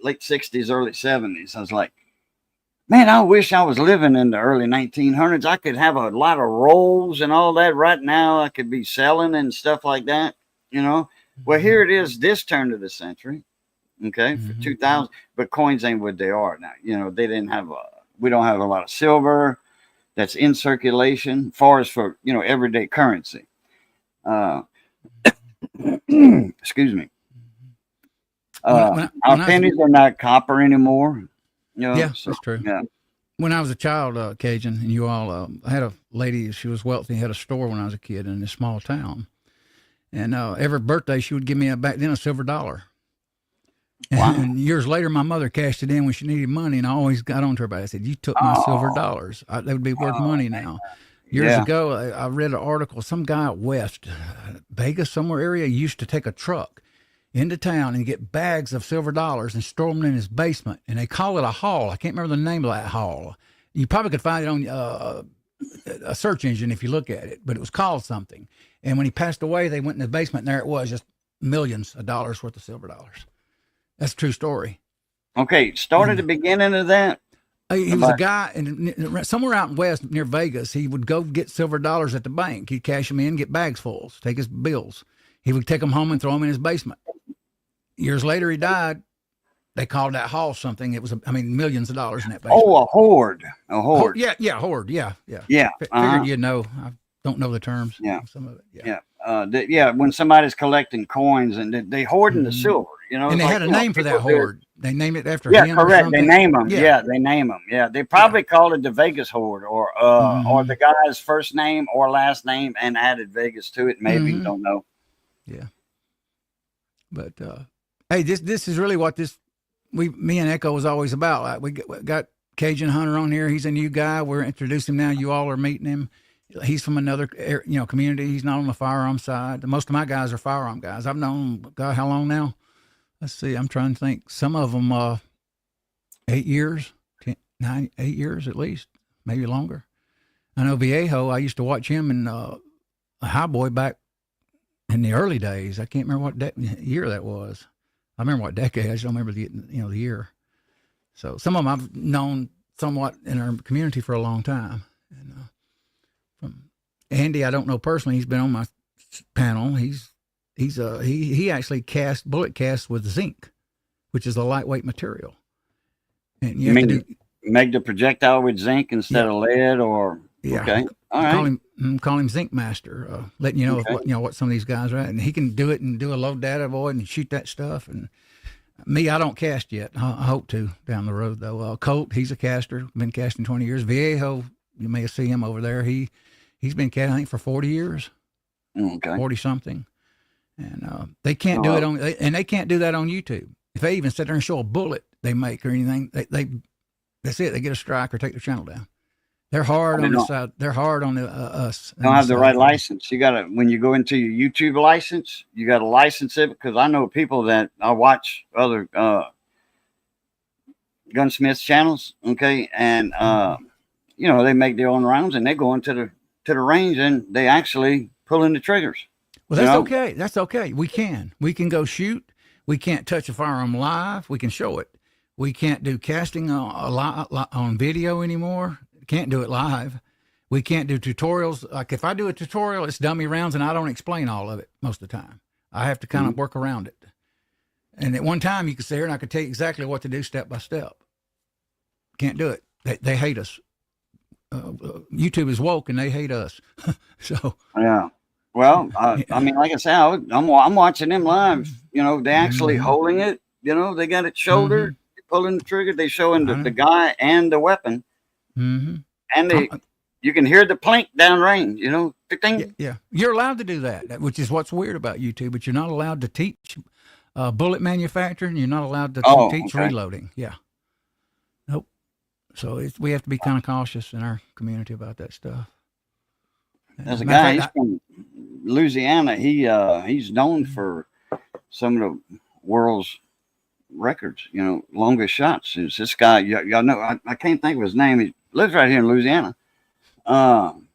late 60s, early 70s, I was like, man, I wish I was living in the early 1900s. I could have a lot of rolls and all that right now. I could be selling and stuff like that, you know. Well, here it is, this turn of the century, okay, for Mhm. 2000. But coins ain't what they are now. You know, we don't have a lot of silver that's in circulation, far as for, you know, everyday currency. Uh, excuse me. Our When I was pennies are not copper anymore, you know. yeah, So that's true. yeah. When I was a child, Cajun, and you all, I had a lady. She was wealthy, had a store when I was a kid in this small town, and every birthday she would give me back then a silver dollar. Wow. And years later, my mother cashed it in when she needed money, and I always got on to her about it. I said, "You took my silver Oh, dollars. They would be worth oh, money now." Years yeah. ago, I read an article. Some guy out west, Vegas, somewhere area, used to take a truck into town and get bags of silver dollars and store them in his basement. And they call it a haul. I can't remember the name of that haul. You probably could find it on a search engine if you look at it, but it was called something. And when he passed away, they went in the basement, and there it was, just millions of dollars worth of silver dollars. That's a true story. Okay, start at And the beginning of that. he was a About guy somewhere out in west near Vegas. He would go get silver dollars at the bank. He'd cash them in, get bags full, take his bills. He would take them home and throw them in his basement. Years later, he died. They called that haul something. It was, millions of dollars in that basement. a hoard, a hoard. Yeah, hoard. Yeah, yeah. Yeah, Figured you'd know. I don't know the terms. yeah, Some of it. Yeah. yeah, yeah. When somebody's collecting coins and they hoarding the Hmm. silver, you know, And it's they like, had a you know, name for people that do it. hoard. They named it after Yeah, him or correct. They something. name them. Yeah, Yeah, they name them. Yeah, they yeah. probably called it the Vegas hoard, or Hmm. the guy's first name or last name and added Vegas to it. Maybe, Hmm. don't know. Yeah. But hey, this is really what me and Echo was always about. We got Cajun Hunter on here. He's a new guy. We're introducing him now. You all are meeting him. He's from another community. He's not on the firearm side. Most of my guys are firearm guys. I've known them, God, how long now? Let's see. I'm trying to think. Some of them 8 years, 8 years at least, maybe longer. I know Viejo. I used to watch him in a Highboy back in the early days. I can't remember what year that was. I remember what decade. I just don't remember the year. So some of them I've known somewhat in our community for a long time. And Andy, I don't know personally. He's been on my panel. He actually bullet casts with zinc, which is a lightweight material. And you mean make the projectile with zinc instead of lead, or okay, all right. Call him Zinc Master, letting you know what some of these guys are at, and he can do it and do a low data void and shoot that stuff. And me, I don't cast yet. I hope to down the road though. Colt, he's a caster, been casting 20 years. Viejo, you may see him over there. He's been casting I think for 40 years, 40 something, and they can't do it they can't do that on YouTube. If they even sit there and show a bullet they make or anything, that's it. They get a strike or take their channel down. They're hard on the side. They're hard on us. Don't have the right license. You gotta, when you go into your YouTube license, you gotta license it, because I know people that I watch other gunsmiths channels. Okay, and they make their own rounds and they go into the range and they actually pull in the triggers. Well, that's okay. That's okay. We can go shoot. We can't touch a firearm live. We can show it. We can't do casting on video anymore. Can't do it live. We can't do tutorials. Like if I do a tutorial, it's dummy rounds and I don't explain all of it most of the time. I have to kind of work around it. And at one time you could sit here and I could tell you exactly what to do step by step. Can't do it. They hate us. YouTube is woke and they hate us. So yeah. Well, I mean, like I said, I'm watching them live. They actually holding it. They got it shouldered, pulling the trigger. They showing the guy and the weapon. And you can hear the plink downrange, Yeah, you're allowed to do that, which is what's weird about YouTube, but you're not allowed to teach bullet manufacturing. You're not allowed to teach reloading. Yeah. Nope. So we have to be kind of cautious in our community about that stuff. There's a guy, he's from Louisiana. He's known for some of the world's records, longest shots. Is this guy, y'all know, I can't think of his name. He lives right here in Louisiana. Him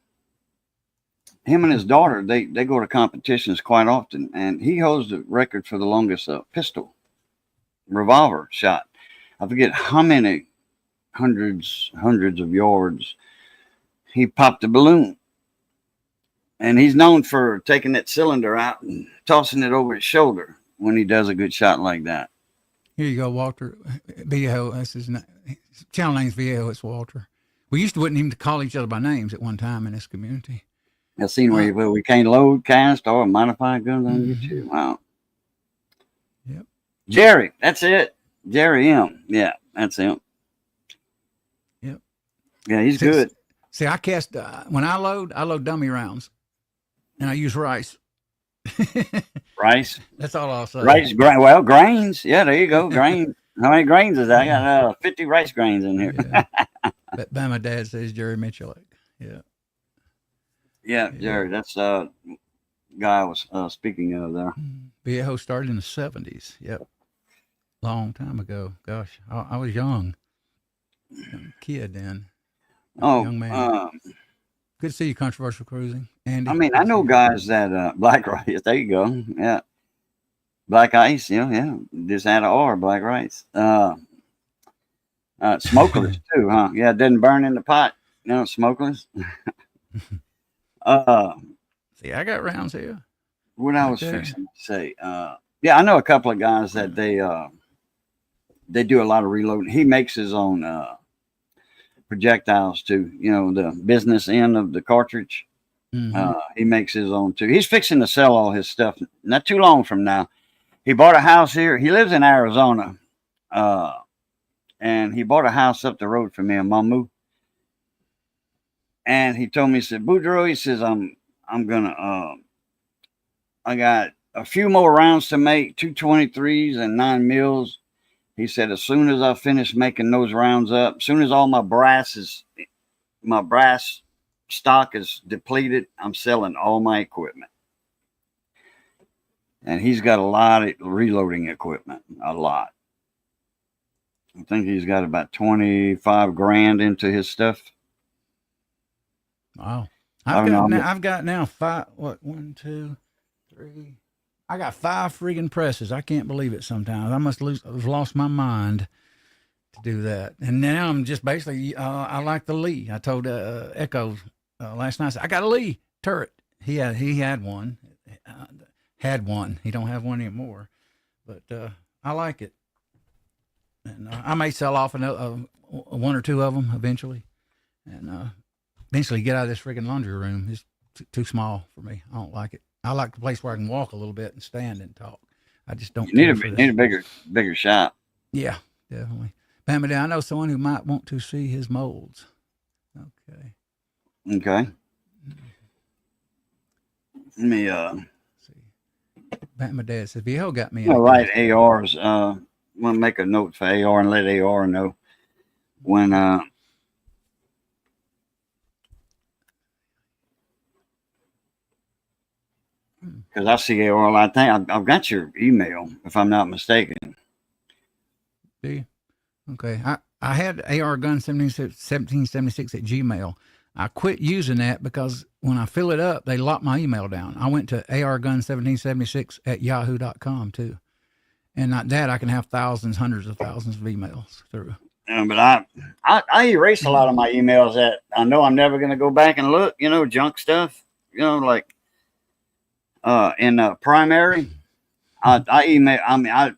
and his daughter, they go to competitions quite often, and he holds the record for the longest revolver shot. I forget how many hundreds of yards. He popped a balloon, and he's known for taking that cylinder out and tossing it over his shoulder when he does a good shot like that. Here you go, Walter Viejo. That's his name. Channel name's Viejo. It's Walter. We wouldn't even call each other by names at one time in this community. I've seen where we can't load, cast, or modify guns on YouTube. Wow. Yep. Jerry, that's it. Jerry M. Yeah, that's him. Yep. Yeah, he's good. See, I cast when I load dummy rounds, and I use rice. Rice. That's all I'll say. Rice, grains. Yeah, there you go. Grains. How many grains is that? I got 50 rice grains in here. Yeah. But my dad says Jerry Mitchell. Yeah. Yeah, Jerry. That's guy I was speaking of there. Viejo started in the 70s. Yep. Long time ago. Gosh, I was young. Kid then. Young man. Good to see you, Controversial Cruising. Andy. I mean, I know guys that Black Rice. There you go. Yeah. Black Ice. Yeah. Just had an R. Black Rice. Smokeless too, huh? Yeah, it didn't burn in the pot. Smokeless. See, I got rounds here. What I was fixing to say. Yeah, I know a couple of guys that they do a lot of reloading. He makes his own projectiles too. The business end of the cartridge. He makes his own too. He's fixing to sell all his stuff not too long from now. He bought a house here. He lives in Arizona. And he bought a house up the road from me in Mamu. And he told me, he said, Boudreaux, he says, I'm gonna I got a few more rounds to make, 223s and 9 mils. He said, as soon as I finish making those rounds up, as soon as all my brass stock is depleted, I'm selling all my equipment. And he's got a lot of reloading equipment, a lot. I think he's got about 25 grand into his stuff. Wow. I've got now 5, 1, 2, 3. I got 5 friggin' presses. I can't believe it sometimes. I must have lost my mind to do that. And now I'm just basically, I like the Lee. I told Echo last night, I said, I got a Lee, turret. He had one. Had one. He don't have one anymore. But I like it. And I may sell off one or two of them eventually. And eventually get out of this friggin' laundry room. It's too small for me. I don't like it. I like the place where I can walk a little bit and stand and talk. I just don't. You need a bigger shop. Yeah, definitely. Bama, I know someone who might want to see his molds. Okay. Okay. Let me see. Bama Dad says Viejo got me. All right, ARs. Want to make a note for AR and let AR know when because I see AR. I think I've got your email, if I'm not mistaken. Do you? Okay. I had AR Gun 1776 at Gmail. I quit using that because when I fill it up, they lock my email down. I went to argun1776 at yahoo.com too. And not that, I can have thousands, hundreds of thousands of emails through. But I erase a lot of my emails that I know I'm never going to go back and look, junk stuff, like in primary. I email, I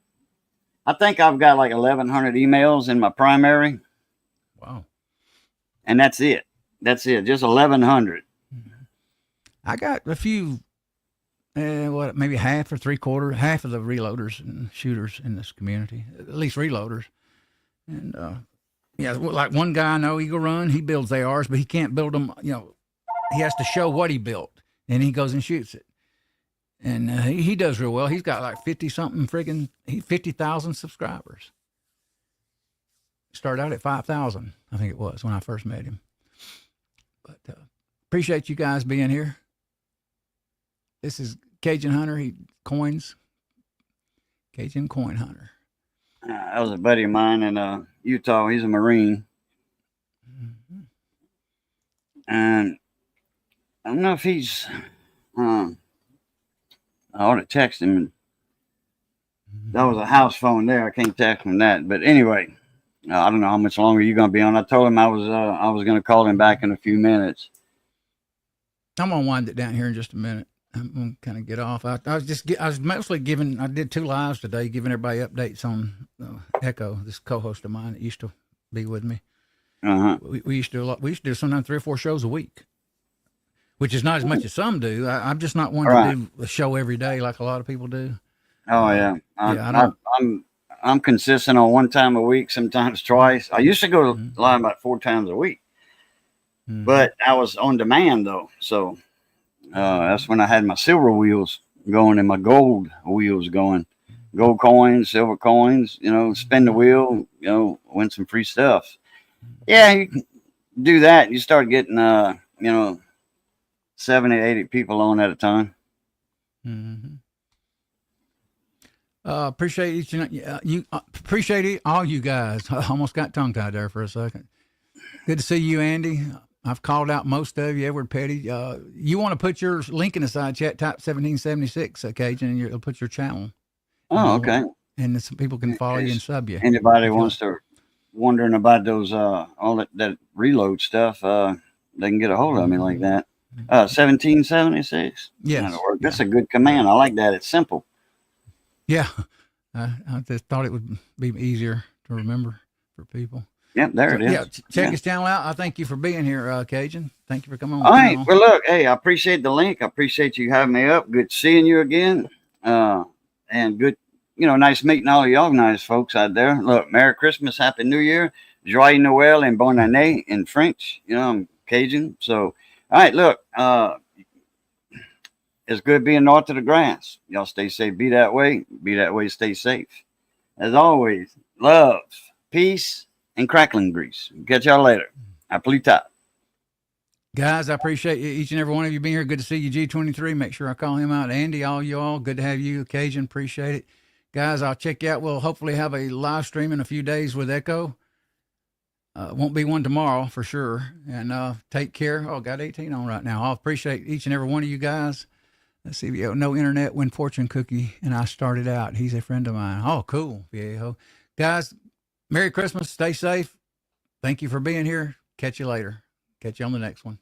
think I've got like 1,100 emails in my primary. Wow. And that's it. Just 1,100. I got a few, maybe half or half of the reloaders and shooters in this community, at least reloaders. And, like one guy I know, Eagle Run, he builds ARs, but he can't build them, he has to show what he built and he goes and shoots it. And he does real well. He's got like 50,000 subscribers. Started out at 5,000, I think it was when I first met him. But appreciate you guys being here. This is Cajun Hunter. He coins. Cajun Coin Hunter. That was a buddy of mine in Utah. He's a Marine. Mm-hmm. And I don't know if he's... I ought to text him. That was a house phone there. I can't text him that. But anyway, I don't know how much longer you're going to be on. I told him I was going to call him back in a few minutes. I'm going to wind it down here in just a minute. I'm going to kind of get off. I was mostly I did 2 lives today, giving everybody updates on Echo, this co-host of mine that used to be with me. Uh-huh. We used to do a lot. We used to do sometimes 3 or 4 shows a week, which is not as much as some do. I'm just not one to do a show every day like a lot of people do. Oh yeah, I'm consistent on 1 time a week, sometimes twice. I used to go live about 4 times a week, but I was on demand though. So that's when I had my silver wheels going and my gold wheels going. Gold coins, silver coins. Spin the wheel. Win some free stuff. Yeah, you can do that. You start getting 70, 80 people on at a time. Mm-hmm. Appreciate each and appreciate it, all you guys. I almost got tongue tied there for a second. Good to see you, Andy. I've called out most of you. Edward Petty. You want to put your link in the side chat? Type 1776 Cajun, and it'll put your channel. Oh, okay. And some people can follow you and sub you. Anybody wants to wondering about those all that reload stuff, they can get a hold of me like that. 1776. Yes. That's a good command. I like that. It's simple. Yeah. I just thought it would be easier to remember for people. Yep, there it is. Yeah, check his channel out. I thank you for being here, Cajun. Thank you for coming on. All right. Well, look, hey, I appreciate the link. I appreciate you having me up. Good seeing you again. And good, nice meeting all of y'all nice folks out there. Look, Merry Christmas, Happy New Year, Joyeux Noël and Bonne Année in French. I'm Cajun. So, all right, look, it's good being north of the grass. Y'all stay safe. Be that way. Be that way. Stay safe. As always, love, peace, and crackling grease. Catch y'all later. À plus tard. Guys, I appreciate each and every one of you being here. Good to see you, G23. Make sure I call him out. Andy, all you all, good to have you. Cajun, appreciate it. Guys, I'll check you out. We'll hopefully have a live stream in a few days with Echo. Won't be one tomorrow for sure. And take care. Oh, got 18 on right now. I appreciate each and every one of you guys. Let's see, no internet when fortune cookie, and I started out. He's a friend of mine. Oh, cool, viejo. Guys, Merry Christmas. Stay safe. Thank you for being here. Catch you later. Catch you on the next one.